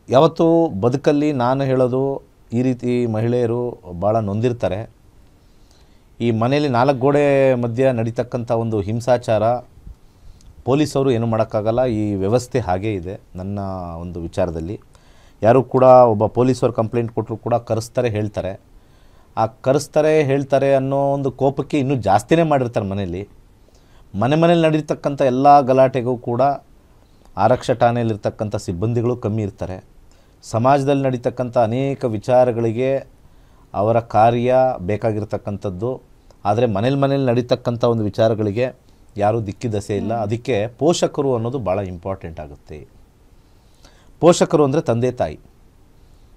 ಯಾವತ್ತೂ ಬದುಕಲ್ಲಿ ನಾನು ಹೇಳೋದು, ಈ ರೀತಿ ಮಹಿಳೆಯರು ಭಾಳ ನೊಂದಿರ್ತಾರೆ. ಈ ಮನೆಯಲ್ಲಿ 4 ಗೋಡೆ ಮಧ್ಯೆ ನಡೀತಕ್ಕಂಥ ಒಂದು ಹಿಂಸಾಚಾರ, ಪೊಲೀಸವರು ಏನೂ ಮಾಡೋಕ್ಕಾಗಲ್ಲ. ಈ ವ್ಯವಸ್ಥೆ ಹಾಗೇ ಇದೆ. ನನ್ನ ಒಂದು ವಿಚಾರದಲ್ಲಿ ಯಾರು ಕೂಡ ಒಬ್ಬ ಪೊಲೀಸವ್ರು ಕಂಪ್ಲೇಂಟ್ ಕೊಟ್ಟರು ಕೂಡ ಕರೆಸ್ತಾರೆ, ಹೇಳ್ತಾರೆ. ಆ ಕರೆಸ್ತಾರೆ ಹೇಳ್ತಾರೆ ಅನ್ನೋ ಒಂದು ಕೋಪಕ್ಕೆ ಇನ್ನೂ ಜಾಸ್ತಿನೇ ಮಾಡಿರ್ತಾರೆ ಮನೇಲಿ. ಮನೇಲಿ ನಡೀತಕ್ಕಂಥ ಎಲ್ಲ ಗಲಾಟೆಗೂ ಕೂಡ ಆರಕ್ಷಾ ಠಾಣೆಯಲ್ಲಿರ್ತಕ್ಕಂಥ ಸಿಬ್ಬಂದಿಗಳು ಕಮ್ಮಿ ಇರ್ತಾರೆ. ಸಮಾಜದಲ್ಲಿ ನಡೀತಕ್ಕಂಥ ಅನೇಕ ವಿಚಾರಗಳಿಗೆ ಅವರ ಕಾರ್ಯ ಬೇಕಾಗಿರ್ತಕ್ಕಂಥದ್ದು. ಆದರೆ ಮನೇಲಿ ನಡೀತಕ್ಕಂಥ ಒಂದು ವಿಚಾರಗಳಿಗೆ ಯಾರೂ ದಿಕ್ಕಿದಸೆ ಇಲ್ಲ. ಅದಕ್ಕೆ ಪೋಷಕರು ಅನ್ನೋದು ಭಾಳ ಇಂಪಾರ್ಟೆಂಟ್ ಆಗುತ್ತೆ. ಪೋಷಕರು ಅಂದರೆ ತಂದೆ ತಾಯಿ.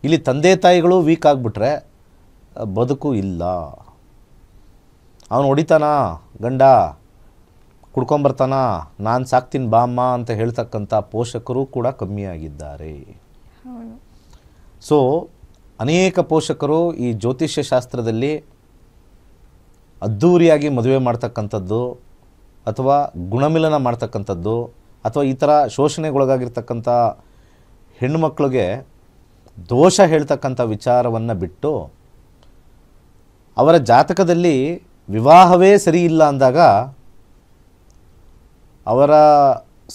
ಇಲ್ಲಿ ತಂದೆ ತಾಯಿಗಳು ವೀಕ್ ಆಗಿಬಿಟ್ರೆ ಬದುಕು ಇಲ್ಲ. ಅವನು ಹೊಡಿತಾನ, ಗಂಡ ಕುಡ್ಕೊಂಬರ್ತಾನ, ನಾನು ಸಾಕ್ತೀನಿ ಬಾಮ್ಮ ಅಂತ ಹೇಳ್ತಕ್ಕಂಥ ಪೋಷಕರು ಕೂಡ ಕಮ್ಮಿಯಾಗಿದ್ದಾರೆ. ಸೊ ಅನೇಕ ಪೋಷಕರು ಈ ಜ್ಯೋತಿಷ್ಯ ಶಾಸ್ತ್ರದಲ್ಲಿ ಅದ್ಧೂರಿಯಾಗಿ ಮದುವೆ ಮಾಡ್ತಕ್ಕಂಥದ್ದು, ಅಥವಾ ಗುಣಮಿಲನ ಮಾಡ್ತಕ್ಕಂಥದ್ದು, ಅಥವಾ ಈ ಥರ ಶೋಷಣೆಗೊಳಗಾಗಿರ್ತಕ್ಕಂಥ ಹೆಣ್ಣುಮಕ್ಕಳಿಗೆ ದೋಷ ಹೇಳ್ತಕ್ಕಂಥ ವಿಚಾರವನ್ನು ಬಿಟ್ಟು, ಅವರ ಜಾತಕದಲ್ಲಿ ವಿವಾಹವೇ ಸರಿ ಇಲ್ಲ ಅಂದಾಗ ಅವರ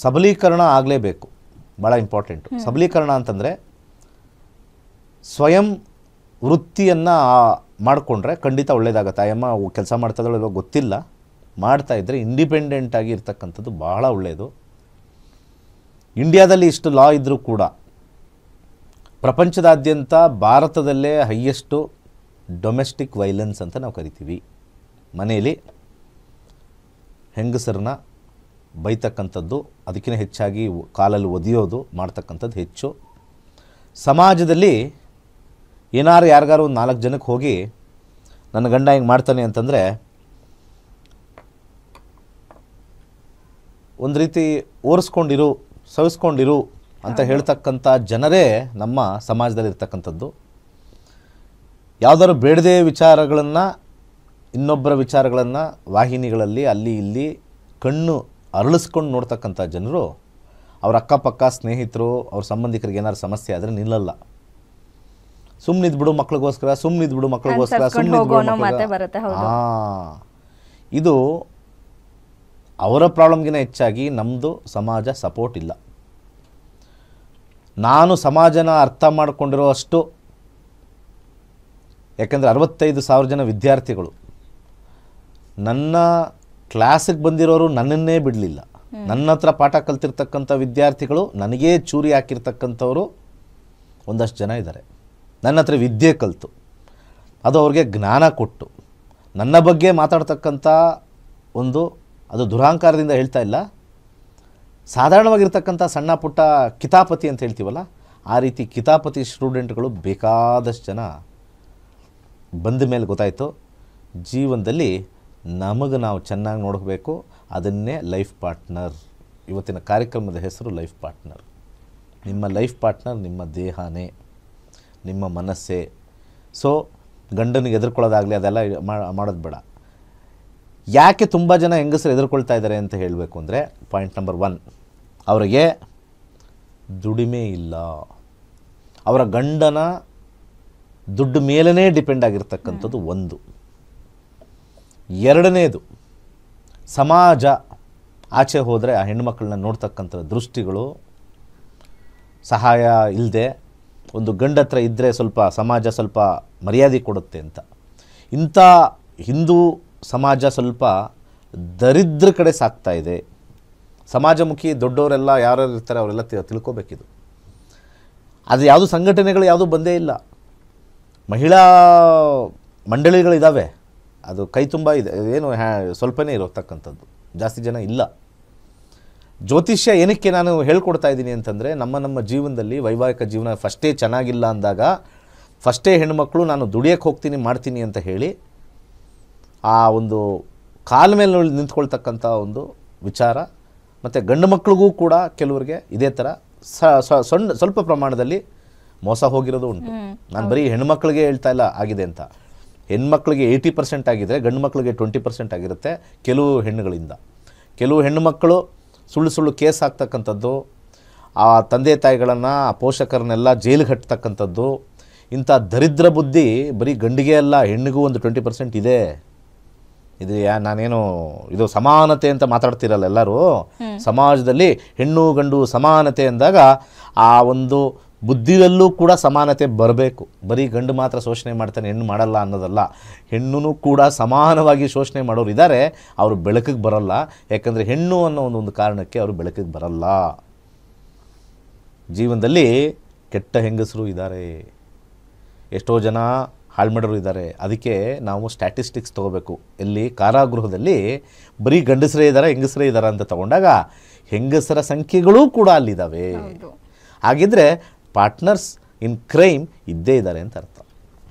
ಸಬಲೀಕರಣ ಆಗಲೇಬೇಕು. ಭಾಳ ಇಂಪಾರ್ಟೆಂಟು. ಸಬಲೀಕರಣ ಅಂತಂದರೆ ಸ್ವಯಂ ವೃತ್ತಿಯನ್ನು ಮಾಡಿಕೊಂಡ್ರೆ ಖಂಡಿತ ಒಳ್ಳೆಯದಾಗತ್ತೆ. ಅಯ್ಯಮ್ಮ ಕೆಲಸ ಮಾಡ್ತಾಯಿದ್ದಾಳೋ ಇವಾಗ ಗೊತ್ತಿಲ್ಲ, ಮಾಡ್ತಾಯಿದ್ರೆ ಇಂಡಿಪೆಂಡೆಂಟಾಗಿ ಇರ್ತಕ್ಕಂಥದ್ದು ಬಹಳ ಒಳ್ಳೆಯದು. ಇಂಡಿಯಾದಲ್ಲಿ ಇಷ್ಟು ಲಾ ಇದ್ದರೂ ಕೂಡ ಪ್ರಪಂಚದಾದ್ಯಂತ ಭಾರತದಲ್ಲೇ ಹೈಯೆಸ್ಟು ಡೊಮೆಸ್ಟಿಕ್ ವೈಲೆನ್ಸ್ ಅಂತ ನಾವು ಕರಿತೀವಿ. ಮನೆಯಲ್ಲಿ ಹೆಂಗಸರನ್ನ ಬೈತಕ್ಕಂಥದ್ದು, ಅದಕ್ಕಿಂತ ಹೆಚ್ಚಾಗಿ ಕಾಲಲ್ಲಿ ಒದೆಯೋದು ಮಾಡ್ತಕ್ಕಂಥದ್ದು ಹೆಚ್ಚು. ಸಮಾಜದಲ್ಲಿ ಏನಾರು ಯಾರಿಗಾರು ಒಂದು 4 ಜನಕ್ಕೆ ಹೋಗಿ ನನ್ನ ಗಂಡ ಹಿಂಗೆ ಮಾಡ್ತಾನೆ ಅಂತಂದರೆ ಒಂದು ರೀತಿ ಓರಿಸ್ಕೊಂಡಿರು, ಸವಿಸ್ಕೊಂಡಿರು ಅಂತ ಹೇಳ್ತಕ್ಕಂಥ ಜನರೇ ನಮ್ಮ ಸಮಾಜದಲ್ಲಿ ಇರ್ತಕ್ಕಂಥದ್ದು. ಯಾವುದಾದ್ರು ಬೇಡದೇ ವಿಚಾರಗಳನ್ನು, ಇನ್ನೊಬ್ಬರ ವಿಚಾರಗಳನ್ನು ವಾಹಿನಿಗಳಲ್ಲಿ ಅಲ್ಲಿ ಇಲ್ಲಿ ಕಣ್ಣು ಅರಳಿಸ್ಕೊಂಡು ನೋಡ್ತಕ್ಕಂಥ ಜನರು ಅವ್ರ ಅಕ್ಕಪಕ್ಕ ಸ್ನೇಹಿತರು, ಅವ್ರ ಸಂಬಂಧಿಕರಿಗೆ ಏನಾದ್ರು ಸಮಸ್ಯೆ ಆದರೆ ನಿಲ್ಲಲ್ಲ. ಸುಮ್ಮನಿದ್ಬಿಡು ಮಕ್ಳಿಗೋಸ್ಕರ, ಸುಮ್ಮನಿದ್ಬಿಡು ಮಕ್ಳಿಗೋಸ್ಕರ, ಇದು ಅವರ ಪ್ರಾಬ್ಲಮ್ಗಿಂತ ಹೆಚ್ಚಾಗಿ ನಮ್ಮದು ಸಮಾಜ ಸಪೋರ್ಟ್ ಇಲ್ಲ. ನಾನು ಸಮಾಜನ ಅರ್ಥ ಮಾಡಿಕೊಂಡಿರೋ ಅಷ್ಟು, ಯಾಕೆಂದರೆ 65,000 ಜನ ವಿದ್ಯಾರ್ಥಿಗಳು, ನನ್ನ ಕ್ಲಾಸಿಗೆ ಬಂದಿರೋರು ನನ್ನನ್ನೇ ಬಿಡಲಿಲ್ಲ. ನನ್ನ ಹತ್ರ ಪಾಠ ಕಲ್ತಿರ್ತಕ್ಕಂಥ ವಿದ್ಯಾರ್ಥಿಗಳು ನನಗೇ ಚೂರಿ ಹಾಕಿರ್ತಕ್ಕಂಥವರು ಒಂದಷ್ಟು ಜನ ಇದ್ದಾರೆ. ನನ್ನ ಹತ್ರ ವಿದ್ಯೆ ಕಲಿತು ಅದು ಅವ್ರಿಗೆ ಜ್ಞಾನ ಕೊಟ್ಟು ನನ್ನ ಬಗ್ಗೆ ಮಾತಾಡ್ತಕ್ಕಂಥ ಒಂದು, ಅದು ದುರಹಂಕಾರದಿಂದ ಹೇಳ್ತಾ ಇಲ್ಲ, ಸಾಧಾರಣವಾಗಿರ್ತಕ್ಕಂಥ ಸಣ್ಣ ಪುಟ್ಟ ಕಿತಾಪತಿ ಅಂತ ಹೇಳ್ತೀವಲ್ಲ, ಆ ರೀತಿ ಕಿತಾಪತಿ ಸ್ಟೂಡೆಂಟ್ಗಳು ಬೇಕಾದಷ್ಟು ಜನ ಬಂದ ಮೇಲೆ ಗೊತ್ತಾಯಿತು ಜೀವನದಲ್ಲಿ ನಮಗೆ ನಾವು ಚೆನ್ನಾಗಿ ನೋಡಬೇಕು, ಅದನ್ನೇ ಲೈಫ್ ಪಾರ್ಟ್ನರ್. ಇವತ್ತಿನ ಕಾರ್ಯಕ್ರಮದ ಹೆಸರು ಲೈಫ್ ಪಾರ್ಟ್ನರ್. ನಿಮ್ಮ ಲೈಫ್ ಪಾರ್ಟ್ನರ್ ನಿಮ್ಮ ದೇಹನೇ, ನಿಮ್ಮ ಮನಸ್ಸೇ. ಸೊ ಗಂಡನಿಗೆ ಎದುರ್ಕೊಳ್ಳೋದಾಗಲಿ ಅದೆಲ್ಲ ಮಾಡೋದು ಬೇಡ. ಯಾಕೆ ತುಂಬ ಜನ ಹೆಂಗಸರು ಎದುರ್ಕೊಳ್ತಾ ಇದ್ದಾರೆ ಅಂತ ಹೇಳಬೇಕು ಅಂದರೆ, ಪಾಯಿಂಟ್ ನಂಬರ್ 1, ಅವರಿಗೆ ದುಡಿಮೆ ಇಲ್ಲ. ಅವರ ಗಂಡನ ದುಡ್ಡು ಮೇಲೇ ಡಿಪೆಂಡ್ ಆಗಿರ್ತಕ್ಕಂಥದ್ದು ಒಂದು. ಎರಡನೇದು, ಸಮಾಜ ಆಚೆ ಹೋದರೆ ಆ ಹೆಣ್ಮಕ್ಳನ್ನ ನೋಡ್ತಕ್ಕಂಥ ದೃಷ್ಟಿಗಳು, ಸಹಾಯ ಇಲ್ಲದೆ ಒಂದು ಗಂಡ ಹತ್ರ ಇದ್ದರೆ ಸ್ವಲ್ಪ ಸಮಾಜ ಸ್ವಲ್ಪ ಮರ್ಯಾದೆ ಕೊಡುತ್ತೆ ಅಂತ. ಇಂಥ ಹಿಂದೂ ಸಮಾಜ ಸ್ವಲ್ಪ ದರಿದ್ರ ಕಡೆ ಸಾಗ್ತಾ ಇದೆ. ಸಮಾಜಮುಖಿ ದೊಡ್ಡವರೆಲ್ಲ ಯಾರ್ಯಾರು ಇರ್ತಾರೆ ಅವರೆಲ್ಲ ತಿಳ್ಕೊಬೇಕಿದು. ಅದು ಯಾವುದು ಸಂಘಟನೆಗಳು ಯಾವುದೂ ಬಂದೇ ಇಲ್ಲ. ಮಹಿಳಾ ಮಂಡಳಿಗಳಿದ್ದಾವೆ, ಅದು ಕೈ ತುಂಬ ಇದೆ, ಏನು ಸ್ವಲ್ಪನೇ ಇರತಕ್ಕಂಥದ್ದು, ಜಾಸ್ತಿ ಜನ ಇಲ್ಲ. ಜ್ಯೋತಿಷ್ಯ ಏನಕ್ಕೆ ನಾನು ಹೇಳ್ಕೊಡ್ತಾ ಇದ್ದೀನಿ ಅಂತಂದರೆ, ನಮ್ಮ ಜೀವನದಲ್ಲಿ ವೈವಾಹಿಕ ಜೀವನ ಫಸ್ಟೇ ಚೆನ್ನಾಗಿಲ್ಲ ಅಂದಾಗ ಫಸ್ಟೇ ಹೆಣ್ಮಕ್ಳು ನಾನು ದುಡಿಯೋಕ್ಕೆ ಹೋಗ್ತೀನಿ ಮಾಡ್ತೀನಿ ಅಂತ ಹೇಳಿ ಆ ಒಂದು ಕಾಲ ಮೇಲೆ ನಿಂತ್ಕೊಳ್ತಕ್ಕಂಥ ಒಂದು ವಿಚಾರ. ಮತ್ತು ಗಂಡು ಮಕ್ಳಿಗೂ ಕೂಡ ಕೆಲವರಿಗೆ ಇದೇ ಥರ ಸ್ವಲ್ಪ ಪ್ರಮಾಣದಲ್ಲಿ ಮೋಸ ಹೋಗಿರೋದು ಉಂಟು. ನಾನು ಬರೀ ಹೆಣ್ಮಕ್ಳಿಗೆ ಹೇಳ್ತಾ ಇಲ್ಲ ಆಗಿದೆ ಅಂತ. ಹೆಣ್ಮಕ್ಳಿಗೆ 80% ಆಗಿದ್ರೆ ಗಂಡು ಮಕ್ಕಳಿಗೆ 20% ಆಗಿರುತ್ತೆ ಕೆಲವು ಹೆಣ್ಣುಗಳಿಂದ. ಕೆಲವು ಹೆಣ್ಣುಮಕ್ಕಳು ಸುಳ್ಳು ಕೇಸ್ ಹಾಕ್ತಕ್ಕಂಥದ್ದು, ಆ ತಂದೆ ತಾಯಿಗಳನ್ನು, ಆ ಪೋಷಕರನ್ನೆಲ್ಲ ಜೈಲಿಗೆ ಹಟ್ಟತಕ್ಕಂಥದ್ದು, ಇಂಥ ದರಿದ್ರ ಬುದ್ಧಿ ಬರೀ ಗಂಡಿಗೆ ಅಲ್ಲ ಹೆಣ್ಣಿಗೂ ಒಂದು 20% ಇದೆ. ಇದು ನಾನೇನು ಇದು ಸಮಾನತೆ ಅಂತ ಮಾತಾಡ್ತಿರಲ್ಲ ಎಲ್ಲರೂ. ಸಮಾಜದಲ್ಲಿ ಹೆಣ್ಣು ಗಂಡು ಸಮಾನತೆ ಅಂದಾಗ ಆ ಒಂದು ಬುದ್ಧಿಯಲ್ಲೂ ಕೂಡ ಸಮಾನತೆ ಬರಬೇಕು. ಬರೀ ಗಂಡು ಮಾತ್ರ ಶೋಷಣೆ ಮಾಡ್ತಾನೆ ಹೆಣ್ಣು ಮಾಡಲ್ಲ ಅನ್ನೋದಲ್ಲ. ಹೆಣ್ಣು ಕೂಡ ಸಮಾನವಾಗಿ ಶೋಷಣೆ ಮಾಡೋರು ಇದ್ದಾರೆ, ಅವರು ಬೆಳಕಿಗೆ ಬರಲ್ಲ. ಯಾಕಂದರೆ ಹೆಣ್ಣು ಅನ್ನೋ ಒಂದು ಕಾರಣಕ್ಕೆ ಅವರು ಬೆಳಕಿಗೆ ಬರಲ್ಲ. ಜೀವನದಲ್ಲಿ ಕೆಟ್ಟ ಹೆಂಗಸರು ಇದ್ದಾರೆ, ಎಷ್ಟೋ ಜನ ಹಾಳು ಮಾಡೋರು ಇದ್ದಾರೆ. ಅದಕ್ಕೆ ನಾವು ಸ್ಟ್ಯಾಟಿಸ್ಟಿಕ್ಸ್ ತೊಗೋಬೇಕು. ಎಲ್ಲಿ ಕಾರಾಗೃಹದಲ್ಲಿ ಬರೀ ಗಂಡಸರೇ ಇದ್ದಾರೆ ಹೆಂಗಸರೇ ಇದ್ದಾರೆ ಅಂತ ತಗೊಂಡಾಗ ಹೆಂಗಸರ ಸಂಖ್ಯೆಗಳೂ ಕೂಡ ಅಲ್ಲಿದ್ದಾವೆ. ಹಾಗಿದ್ರೆ ಪಾರ್ಟ್ನರ್ಸ್ ಇನ್ ಕ್ರೈಮ್ ಇದ್ದೇ ಇದ್ದಾರೆ ಅಂತ ಅರ್ಥ.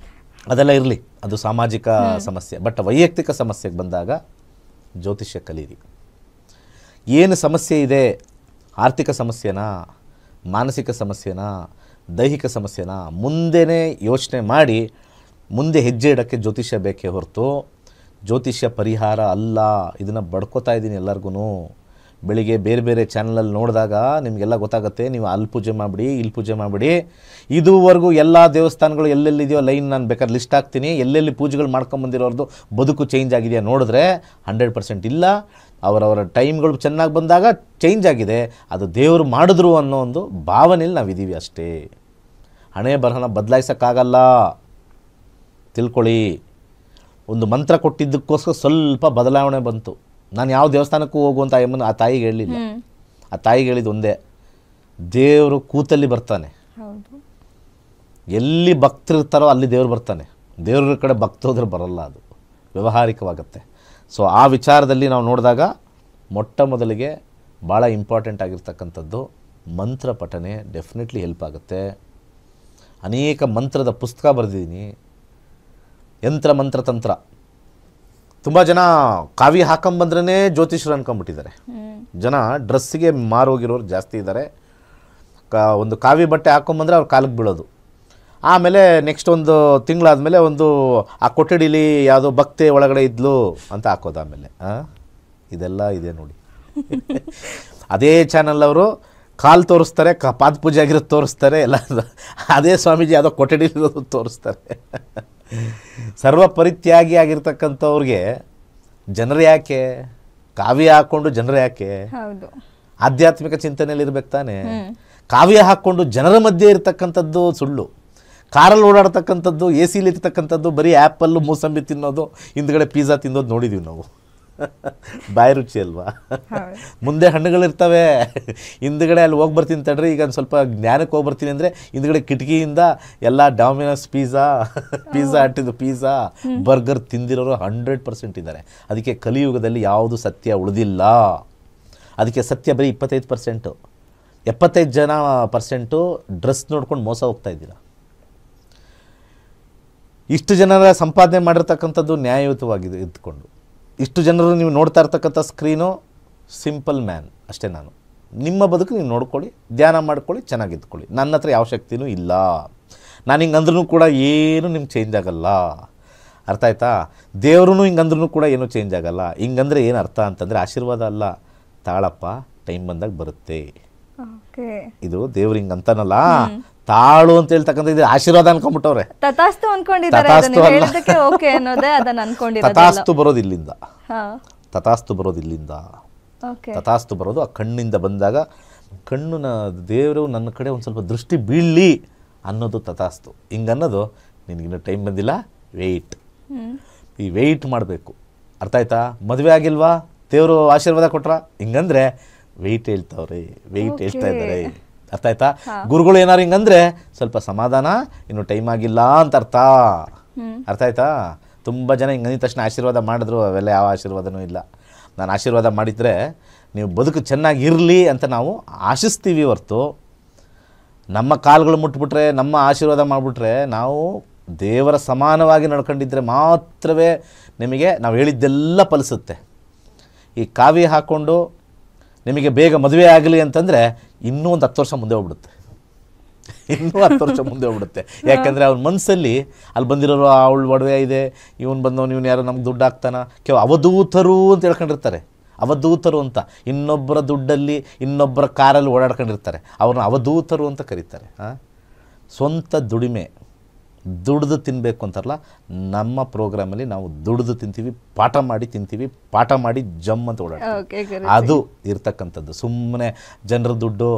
ಅದೆಲ್ಲ ಇರಲಿ, ಅದು ಸಾಮಾಜಿಕ ಸಮಸ್ಯೆ. ಬಟ್ ವೈಯಕ್ತಿಕ ಸಮಸ್ಯೆಗೆ ಬಂದಾಗ ಜ್ಯೋತಿಷ್ಯ ಕಲೀರಿ. ಏನು ಸಮಸ್ಯೆ ಇದೆ, ಆರ್ಥಿಕ ಸಮಸ್ಯೆನಾ, ಮಾನಸಿಕ ಸಮಸ್ಯೆನಾ, ದೈಹಿಕ ಸಮಸ್ಯೆನಾ, ಮುಂದೆನೇ ಯೋಚನೆ ಮಾಡಿ ಮುಂದೆ ಹೆಜ್ಜೆ ಇಡೋಕ್ಕೆ ಜ್ಯೋತಿಷ್ಯ ಬೇಕೇ ಹೊರತು ಜ್ಯೋತಿಷ್ಯ ಪರಿಹಾರ ಅಲ್ಲ. ಇದನ್ನು ಬಡ್ಕೋತಾ ಇದ್ದೀನಿ ಎಲ್ಲರಿಗೂ. ಬೆಳಿಗ್ಗೆ ಬೇರೆ ಬೇರೆ ಚಾನಲಲ್ಲಿ ನೋಡಿದಾಗ ನಿಮಗೆಲ್ಲ ಗೊತ್ತಾಗುತ್ತೆ. ನೀವು ಅಲ್ಲಿ ಪೂಜೆ ಮಾಡಿಬಿಡಿ, ಇಲ್ಲಿ ಪೂಜೆ ಮಾಡಿಬಿಡಿ. ಇದುವರೆಗೂ ಎಲ್ಲ ದೇವಸ್ಥಾನಗಳು ಎಲ್ಲೆಲ್ಲಿದೆಯೋ ಲೈನ್ ನಾನು ಬೇಕಾದ್ರೆ ಲಿಸ್ಟ್ ಹಾಕ್ತೀನಿ. ಎಲ್ಲೆಲ್ಲಿ ಪೂಜೆಗಳು ಮಾಡ್ಕೊಂಬಂದಿರೋರ್ದು ಬದುಕು ಚೇಂಜ್ ಆಗಿದೆಯಾ ನೋಡಿದ್ರೆ 100% ಇಲ್ಲ. ಅವರವರ ಟೈಮ್ಗಳು ಚೆನ್ನಾಗಿ ಬಂದಾಗ ಚೇಂಜ್ ಆಗಿದೆ. ಅದು ದೇವರು ಮಾಡಿದ್ರು ಅನ್ನೋ ಒಂದು ಭಾವನೆಯಲ್ಲಿ ನಾವಿದ್ದೀವಿ ಅಷ್ಟೇ. ಹಣೆ ಬರಹನ ಬದಲಾಯಿಸೋಕ್ಕಾಗಲ್ಲ. ತಿಳ್ಕೊಳ್ಳಿ. ಒಂದು ಮಂತ್ರ ಕೊಟ್ಟಿದ್ದಕ್ಕೋಸ್ಕರ ಸ್ವಲ್ಪ ಬದಲಾವಣೆ ಬಂತು. ನಾನು ಯಾವ ದೇವಸ್ಥಾನಕ್ಕೂ ಹೋಗುವಂಥ ಆ ತಾಯಿಗೆ ಹೇಳಲಿಲ್ಲ. ಆ ತಾಯಿಗೆ ಹೇಳಿದ್ದು ಒಂದೇ, ದೇವರು ಕೂತಲ್ಲಿ ಬರ್ತಾನೆ, ಎಲ್ಲಿ ಭಕ್ತರಿರ್ತಾರೋ ಅಲ್ಲಿ ದೇವ್ರು ಬರ್ತಾನೆ. ದೇವ್ರ ಕಡೆ ಭಕ್ತ ಹೋದ್ರೆ ಬರಲ್ಲ, ಅದು ವ್ಯಾವಹಾರಿಕವಾಗುತ್ತೆ. ಸೊ ಆ ವಿಚಾರದಲ್ಲಿ ನಾವು ನೋಡಿದಾಗ ಮೊಟ್ಟ ಮೊದಲಿಗೆ ಭಾಳ ಇಂಪಾರ್ಟೆಂಟ್ ಆಗಿರ್ತಕ್ಕಂಥದ್ದು ಮಂತ್ರ ಪಠನೆ ಡೆಫಿನೆಟ್ಲಿ ಹೆಲ್ಪ್ ಆಗುತ್ತೆ. ಅನೇಕ ಮಂತ್ರದ ಪುಸ್ತಕ ಬರೆದಿದ್ದೀನಿ, ಯಂತ್ರ ಮಂತ್ರ ತಂತ್ರ. ತುಂಬ ಜನ ಕಾವಿ ಹಾಕೊಂಬಂದ್ರೇ ಜ್ಯೋತಿಷ್ಯರು ಅನ್ಕೊಂಬಿಟ್ಟಿದ್ದಾರೆ. ಜನ ಡ್ರೆಸ್ಸಿಗೆ ಮಾರೋಗಿರೋರು ಜಾಸ್ತಿ ಇದ್ದಾರೆ. ಒಂದು ಕಾವಿ ಬಟ್ಟೆ ಹಾಕೊಂಬಂದ್ರೆ ಅವ್ರ ಕಾಲಿಗೆ ಬೀಳೋದು. ಆಮೇಲೆ ನೆಕ್ಸ್ಟ್ ಒಂದು ತಿಂಗಳಾದಮೇಲೆ ಒಂದು ಆ ಕೊಠಡಿಲಿ ಯಾವುದೋ ಭಕ್ತೆ ಒಳಗಡೆ ಇದ್ಲು ಅಂತ ಹಾಕೋದು. ಆಮೇಲೆ ಇದೆಲ್ಲ ಇದೆ ನೋಡಿ. ಅದೇ ಚಾನಲ್ ಅವರು ಕಾಲು ತೋರಿಸ್ತಾರೆ, ಪಾದ ಪೂಜೆ ಆಗಿರೋದು ತೋರಿಸ್ತಾರೆ, ಎಲ್ಲ ಅದೇ ಸ್ವಾಮೀಜಿ ಯಾವುದೋ ಕೊಠಡಿಲಿರೋದು ತೋರಿಸ್ತಾರೆ. ಸರ್ವ ಪರಿತ್ಯಾಗಿ ಆಗಿರ್ತಕ್ಕಂಥವ್ರಿಗೆ ಜನರು ಯಾಕೆ? ಕಾವ್ಯ ಹಾಕ್ಕೊಂಡು ಜನರು ಯಾಕೆ? ಆಧ್ಯಾತ್ಮಿಕ ಚಿಂತನೆಯಲ್ಲಿ ಇರ್ಬೇಕು ತಾನೆ. ಕಾವ್ಯ ಹಾಕ್ಕೊಂಡು ಜನರ ಮಧ್ಯೆ ಇರ್ತಕ್ಕಂಥದ್ದು ಸುಳ್ಳು. ಕಾರಲ್ಲಿ ಓಡಾಡ್ತಕ್ಕಂಥದ್ದು, ಎ ಸಿಲಿ ಇರ್ತಕ್ಕಂಥದ್ದು, ಬರೀ ಆ್ಯಪಲ್ಲು ಮೂಸಂಬಿ ತಿನ್ನೋದು, ಹಿಂದ್ಗಡೆ ಪಿಜ್ಜಾ ತಿನ್ನೋದು ನೋಡಿದ್ದೀವಿ ನಾವು. ಬಾಯಿ ರುಚಿ ಅಲ್ವಾ? ಮುಂದೆ ಹಣ್ಣುಗಳಿರ್ತವೆ, ಹಿಂದ್ಗಡೆ ಅಲ್ಲಿ ಹೋಗಿ ಬರ್ತೀನಿ ತಡ್ರಿ, ಈಗ ಒಂದು ಸ್ವಲ್ಪ ಜ್ಞಾನಕ್ಕೆ ಹೋಗಿ ಬರ್ತೀನಿ ಅಂದರೆ ಹಿಂದ್ಗಡೆ ಕಿಟಕಿಯಿಂದ ಎಲ್ಲ ಡಾಮಿನೋಸ್ ಪಿಜ್ಜಾ ಹಟ್ಟಿದ್ದು ಪಿಜ್ಜಾ ಬರ್ಗರ್ ತಿಂದಿರೋರು 100% ಇದ್ದಾರೆ. ಅದಕ್ಕೆ ಕಲಿಯುಗದಲ್ಲಿ ಯಾವುದು ಸತ್ಯ ಉಳಿದಿಲ್ಲ. ಅದಕ್ಕೆ ಸತ್ಯ ಬರೀ 25%. 75% ಡ್ರೆಸ್ ನೋಡ್ಕೊಂಡು ಮೋಸ ಹೋಗ್ತಾ ಇದ್ದೀರಾ. ಇಷ್ಟು ಜನರ ಸಂಪಾದನೆ ಮಾಡಿರ್ತಕ್ಕಂಥದ್ದು ನ್ಯಾಯಯುತವಾಗಿದೆ ಇದ್ಕೊಂಡು. ಇಷ್ಟು ಜನರು ನೀವು ನೋಡ್ತಾ ಇರ್ತಕ್ಕಂಥ ಸ್ಕ್ರೀನು ಸಿಂಪಲ್ ಮ್ಯಾನ್ ಅಷ್ಟೇ. ನಾನು ನಿಮ್ಮ ಬದುಕು ನೀವು ನೋಡ್ಕೊಳ್ಳಿ, ಧ್ಯಾನ ಮಾಡ್ಕೊಳ್ಳಿ, ಚೆನ್ನಾಗಿದ್ಕೊಳ್ಳಿ. ನನ್ನ ಹತ್ರ ಯಾವ ಶಕ್ತಿನೂ ಇಲ್ಲ. ನಾನು ಹಿಂಗೆ ಅಂದ್ರೂ ಕೂಡ ಏನೂ ನಿಮ್ಗೆ ಚೇಂಜ್ ಆಗಲ್ಲ. ಅರ್ಥ ಆಯ್ತಾ? ದೇವ್ರೂ ಹಿಂಗೆ ಅಂದ್ರೂ ಕೂಡ ಏನೂ ಚೇಂಜ್ ಆಗಲ್ಲ. ಹಿಂಗಂದ್ರೆ ಏನು ಅರ್ಥ ಅಂತಂದರೆ ಆಶೀರ್ವಾದ ಅಲ್ಲ, ತಾಳಪ್ಪ ಟೈಮ್ ಬಂದಾಗ ಬರುತ್ತೆ. ಇದು ದೇವ್ರು ಹಿಂಗೆ ಅಂತಾನಲ್ಲ, ತಾಳು ಅಂತ ಹೇಳ್ತಕ್ಕಂಥ ಇದು ಆಶೀರ್ವಾದ ಅನ್ಕೊಂಡ್ಬಿಟ್ಟವ್ರೆ. ತಥಾಸ್ತು ಅನ್ಕೊಂಡಿದ್ದಾರೆ. ತಥಾಸ್ತು ಬರೋದು ಇಲ್ಲಿಂದ. ತಥಾಸ್ತು ಬರೋದು ಆ ಕಣ್ಣಿಂದ ಬಂದಾಗ, ಕಣ್ಣು ದೇವರು ನನ್ನ ಕಡೆ ಒಂದು ಸ್ವಲ್ಪ ದೃಷ್ಟಿ ಬೀಳಲಿ ಅನ್ನೋದು ತಥಾಸ್ತು. ಹಿಂಗನ್ನೋದು ನಿನಗಿನ್ನೂ ಟೈಮ್ ಬಂದಿಲ್ಲ, ವೆಯ್ಟ್. ಈ ವೆಯ್ಟ್ ಮಾಡಬೇಕು. ಅರ್ಥ ಆಯ್ತಾ? ಮದುವೆ ಆಗಿಲ್ವಾ, ದೇವರು ಆಶೀರ್ವಾದ ಕೊಟ್ರ, ಹಿಂಗಂದ್ರೆ ವೆಯ್ಟ್ ಹೇಳ್ತಾವ್ರೆ, ವೆಯ್ಟ್ ಹೇಳ್ತಾ ಇದ್ದಾರೆ. ಅರ್ಥ ಆಯ್ತಾ? ಗುರುಗಳು ಏನಾರು ಹಿಂಗಂದ್ರೆ ಸ್ವಲ್ಪ ಸಮಾಧಾನ, ಇನ್ನು ಟೈಮ್ ಆಗಿಲ್ಲ ಅಂತ ಅರ್ಥ. ಅರ್ಥ ಆಯ್ತಾ? ತುಂಬ ಜನ ಹಿಂಗೆ ಅಂದಿದ ತಕ್ಷಣ ಆಶೀರ್ವಾದ ಮಾಡಿದ್ರು, ಅವೆಲ್ಲ ಯಾವ ಆಶೀರ್ವಾದನೂ ಇಲ್ಲ. ನಾನು ಆಶೀರ್ವಾದ ಮಾಡಿದರೆ ನೀವು ಬದುಕು ಚೆನ್ನಾಗಿರಲಿ ಅಂತ ನಾವು ಆಶಿಸ್ತೀವಿ ಹೊರ್ತು, ನಮ್ಮ ಕಾಲುಗಳು ಮುಟ್ಬಿಟ್ರೆ, ನಮ್ಮ ಆಶೀರ್ವಾದ ಮಾಡಿಬಿಟ್ರೆ, ನಾವು ದೇವರ ಸಮಾನವಾಗಿ ನಡ್ಕೊಂಡಿದ್ರೆ ಮಾತ್ರವೇ ನಿಮಗೆ ನಾವು ಹೇಳಿದ್ದೆಲ್ಲ ಫಲಿಸುತ್ತೆ. ಈ ಕಾವಿ ಹಾಕ್ಕೊಂಡು ನಿಮಗೆ ಬೇಗ ಮದುವೆ ಆಗಲಿ ಅಂತಂದರೆ ಇನ್ನೂ ಒಂದು 10 ವರ್ಷ ಮುಂದೆ ಹೋಗ್ಬಿಡುತ್ತೆ. ಯಾಕಂದರೆ ಅವ್ನ ಮನಸ್ಸಲ್ಲಿ ಅಲ್ಲಿ ಬಂದಿರೋರು ಅವಳು ಒಡವೆ ಇದೆ, ಇವನು ಬಂದವನು, ಇವನು ಯಾರೋ ನಮ್ಗೆ ದುಡ್ಡು ಹಾಕ್ತಾನ, ಅವಧೂತರು ಅಂತ ಹೇಳ್ಕೊಂಡಿರ್ತಾರೆ. ಅವಧೂತರು ಅಂತ ಇನ್ನೊಬ್ಬರ ದುಡ್ಡಲ್ಲಿ ಇನ್ನೊಬ್ಬರ ಕಾರಲ್ಲಿ ಓಡಾಡ್ಕೊಂಡಿರ್ತಾರೆ, ಅವ್ರನ್ನ ಅವಧೂತರು ಅಂತ ಕರೀತಾರೆ. ಸ್ವಂತ ದುಡಿಮೆ, ದುಡ್ದು ತಿನ್ನಬೇಕು ಅಂತಾರಲ್ಲ, ನಮ್ಮ ಪ್ರೋಗ್ರಾಮಲ್ಲಿ ನಾವು ದುಡ್ದು ತಿಂತೀವಿ, ಪಾಠ ಮಾಡಿ ತಿಂತೀವಿ, ಪಾಠ ಮಾಡಿ ಜಮ್ ಅಂತ ಓಡಾಡ್ತೀವಿ. ಅದು ಇರ್ತಕ್ಕಂಥದ್ದು. ಸುಮ್ಮನೆ ಜನರ ದುಡ್ಡು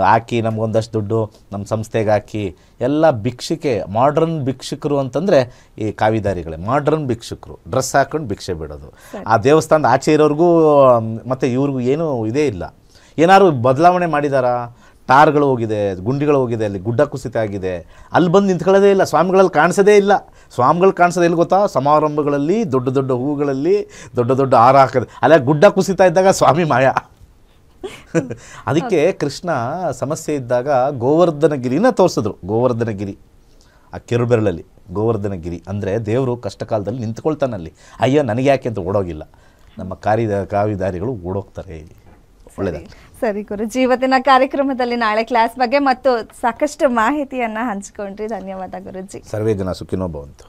ಹಾಕಿ ನಮಗೊಂದಷ್ಟು ದುಡ್ಡು ನಮ್ಮ ಸಂಸ್ಥೆಗೆ ಹಾಕಿ ಎಲ್ಲ ಭಿಕ್ಷಿಕೆ, ಮಾಡ್ರನ್ ಭಿಕ್ಷುಕರು ಅಂತಂದರೆ ಈ ಕಾವಿದಾರಿಗಳೇ ಮಾಡ್ರನ್ ಭಿಕ್ಷುಕರು. ಡ್ರೆಸ್ ಹಾಕೊಂಡು ಭಿಕ್ಷೆ ಬಿಡೋದು. ಆ ದೇವಸ್ಥಾನದ ಆಚೆ ಇರೋರಿಗೂ ಮತ್ತು ಇವ್ರಿಗೂ ಏನೂ ಇದೇ ಇಲ್ಲ. ಏನಾದ್ರು ಬದಲಾವಣೆ ಮಾಡಿದಾರಾ? ಟಾರ್ಗಳು ಹೋಗಿದೆ, ಗುಂಡಿಗಳು ಹೋಗಿದೆ, ಅಲ್ಲಿ ಗುಡ್ಡ ಕುಸಿತ ಆಗಿದೆ, ಅಲ್ಲಿ ಬಂದು ನಿಂತ್ಕೊಳ್ಳೋದೇ ಇಲ್ಲ. ಸ್ವಾಮಿಗಳಲ್ಲಿ ಕಾಣಿಸೋದೇ ಇಲ್ಲ. ಸ್ವಾಮಿಗಳು ಕಾಣಿಸೋದೇ ಇಲ್ಲ ಗೊತ್ತಾ? ಸಮಾರಂಭಗಳಲ್ಲಿ ದೊಡ್ಡ ದೊಡ್ಡ ಹೂಗಳಲ್ಲಿ ದೊಡ್ಡ ದೊಡ್ಡ ಹಾರ ಹಾಕೋದು, ಅಲ್ಲ ಗುಡ್ಡ ಕುಸಿತಾ ಇದ್ದಾಗ ಸ್ವಾಮಿ ಮಾಯ. ಅದಕ್ಕೆ ಕೃಷ್ಣ ಸಮಸ್ಯೆ ಇದ್ದಾಗ ಗೋವರ್ಧನಗಿರಿನ ತೋರಿಸಿದ್ರು. ಗೋವರ್ಧನಗಿರಿ ಆ ಕಿರುಬೆರಳಲ್ಲಿ ಗೋವರ್ಧನಗಿರಿ ಅಂದರೆ ದೇವರು ಕಷ್ಟ ಕಾಲದಲ್ಲಿ ನಿಂತ್ಕೊಳ್ತಾನಲ್ಲಿ. ಅಯ್ಯೋ ನನಗೆ ಯಾಕೆ ಅಂತ ಓಡೋಗಿಲ್ಲ. ನಮ್ಮ ಕಾವಿದಾರಿಗಳು ಓಡೋಗ್ತಾರೆ. ಒಳ್ಳೆಯದಾಗಲಿ. ಸರಿ ಗುರುಜಿ, ಇವತ್ತಿನ ಕಾರ್ಯಕ್ರಮದಲ್ಲಿ ನಾಳೆ ಕ್ಲಾಸ್ ಬಗ್ಗೆ ಮತ್ತು ಸಾಕಷ್ಟು ಮಾಹಿತಿಯನ್ನು ಹಂಚಿಕೊಂಡ್ರಿ. ಧನ್ಯವಾದ ಗುರುಜಿ. ಸರ್ವೇ ಜನ ಸುಖಿನೋ ಭವಂತು.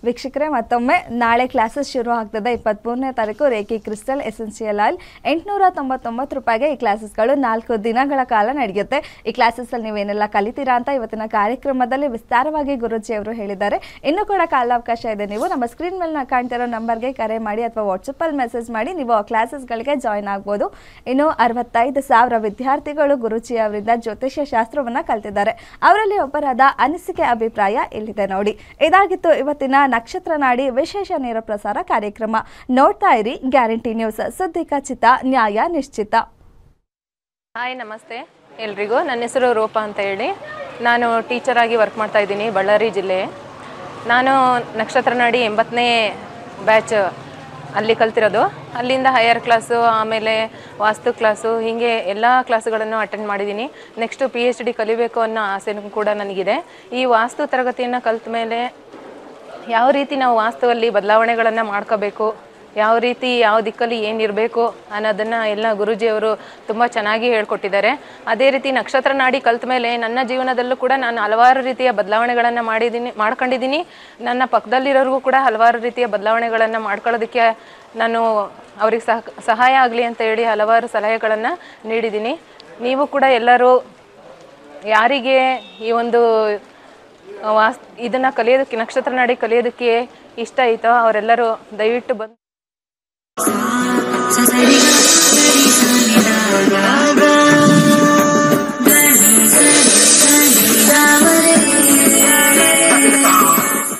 ವೀಕ್ಷಕರೇ, ಮತ್ತೊಮ್ಮೆ ನಾಳೆ ಕ್ಲಾಸಸ್ ಶುರು ಆಗ್ತದೆ. 23ನೇ ತಾರೀಕು ರೇಖಿ ಕ್ರಿಸ್ಟಲ್ ಎಸೆನ್ಷಿಯಲ್ ಆಯಿಲ್ 899 ರೂಪಾಯಿಗೆ ಈ ಕ್ಲಾಸಸ್ಗಳು 4 ದಿನಗಳ ಕಾಲ ನಡೆಯುತ್ತೆ. ಈ ಕ್ಲಾಸಸ್ಸಲ್ಲಿ ನೀವೇನೆಲ್ಲ ಕಲಿತೀರಾ ಅಂತ ಇವತ್ತಿನ ಕಾರ್ಯಕ್ರಮದಲ್ಲಿ ವಿಸ್ತಾರವಾಗಿ ಗುರುಜಿ ಅವರು ಹೇಳಿದ್ದಾರೆ. ಇನ್ನೂ ಕೂಡ ಕಾಲಾವಕಾಶ ಇದೆ. ನೀವು ನಮ್ಮ ಸ್ಕ್ರೀನ್ ಮೇಲೆ ಕಾಣ್ತಿರೋ ನಂಬರ್ಗೆ ಕರೆ ಮಾಡಿ ಅಥವಾ ವಾಟ್ಸಪ್ಪಲ್ಲಿ ಮೆಸೇಜ್ ಮಾಡಿ ನೀವು ಆ ಕ್ಲಾಸಸ್ಗಳಿಗೆ ಜಾಯ್ನ್ ಆಗ್ಬೋದು. ಇನ್ನು 65,000 ವಿದ್ಯಾರ್ಥಿಗಳು ಗುರುಜಿ ಅವರಿಂದ ಜ್ಯೋತಿಷ್ಯ ಶಾಸ್ತ್ರವನ್ನು ಕಲ್ತಿದ್ದಾರೆ. ಅವರಲ್ಲಿ ಒಬ್ಬರಾದ ಅನಿಸಿಕೆ ಅಭಿಪ್ರಾಯ ಇಲ್ಲಿದೆ ನೋಡಿ. ಇದಾಗಿತ್ತು ಇವತ್ತಿನ ನಕ್ಷತ್ರ ನಾಡಿ ವಿಶೇಷ ನೇರ ಪ್ರಸಾರ ಕಾರ್ಯಕ್ರಮ. ನೋಡ್ತಾ ಇರಿ ಗ್ಯಾರಂಟಿ ನ್ಯೂಸ್, ಸುದ್ದಿ ಖಚಿತ, ನ್ಯಾಯ ನಿಶ್ಚಿತ. ಹಾಯ್, ನಮಸ್ತೆ ಎಲ್ರಿಗೂ. ನನ್ನ ಹೆಸರು ರೂಪಾ ಅಂತ ಹೇಳಿ. ನಾನು ಟೀಚರ್ ಆಗಿ ವರ್ಕ್ ಮಾಡ್ತಾ ಇದ್ದೀನಿ ಬಳ್ಳಾರಿ ಜಿಲ್ಲೆ. ನಾನು ನಕ್ಷತ್ರ ನಾಡಿ 80ನೇ ಬ್ಯಾಚ್ ಅಲ್ಲಿ ಕಲ್ತಿರೋದು. ಅಲ್ಲಿಂದ ಹೈಯರ್ ಕ್ಲಾಸು, ಆಮೇಲೆ ವಾಸ್ತು ಕ್ಲಾಸು, ಹೀಗೆ ಎಲ್ಲ ಕ್ಲಾಸುಗಳನ್ನು ಅಟೆಂಡ್ ಮಾಡಿದ್ದೀನಿ. ನೆಕ್ಸ್ಟು PhD ಕಲಿಬೇಕು ಅನ್ನೋ ಆಸೆನೂ ಕೂಡ ನನಗಿದೆ. ಈ ವಾಸ್ತು ತರಗತಿಯನ್ನು ಕಲಿತ ಮೇಲೆ ಯಾವ ರೀತಿ ನಾವು ವಾಸ್ತುವಲ್ಲಿ ಬದಲಾವಣೆಗಳನ್ನು ಮಾಡ್ಕೋಬೇಕು, ಯಾವ ರೀತಿ ಯಾವ ದಿಕ್ಕಲ್ಲಿ ಏನಿರಬೇಕು ಅನ್ನೋದನ್ನು ಎಲ್ಲ ಗುರೂಜಿಯವರು ತುಂಬ ಚೆನ್ನಾಗಿ ಹೇಳ್ಕೊಟ್ಟಿದ್ದಾರೆ. ಅದೇ ರೀತಿ ನಕ್ಷತ್ರ ನಾಡಿ ಕಲಿತ ಮೇಲೆ ನನ್ನ ಜೀವನದಲ್ಲೂ ಕೂಡ ನಾನು ಹಲವಾರು ರೀತಿಯ ಬದಲಾವಣೆಗಳನ್ನು ಮಾಡ್ಕೊಂಡಿದ್ದೀನಿ. ನನ್ನ ಪಕ್ಕದಲ್ಲಿರೋರಿಗೂ ಕೂಡ ಹಲವಾರು ರೀತಿಯ ಬದಲಾವಣೆಗಳನ್ನು ಮಾಡ್ಕೊಳ್ಳೋದಕ್ಕೆ ನಾನು ಅವ್ರಿಗೆ ಸಹಾಯ ಆಗಲಿ ಅಂತ ಹೇಳಿ ಹಲವಾರು ಸಲಹೆಗಳನ್ನು ನೀಡಿದ್ದೀನಿ. ನೀವು ಕೂಡ ಎಲ್ಲರೂ ಯಾರಿಗೆ ಈ ಒಂದು ಇದನ್ನು ಕಲಿಯೋದಕ್ಕೆ, ನಕ್ಷತ್ರ ನಾಡಿ ಕಲಿಯೋದಕ್ಕೆ ಇಷ್ಟ ಆಯಿತೋ ಅವರೆಲ್ಲರೂ ದಯವಿಟ್ಟು ಬಂದು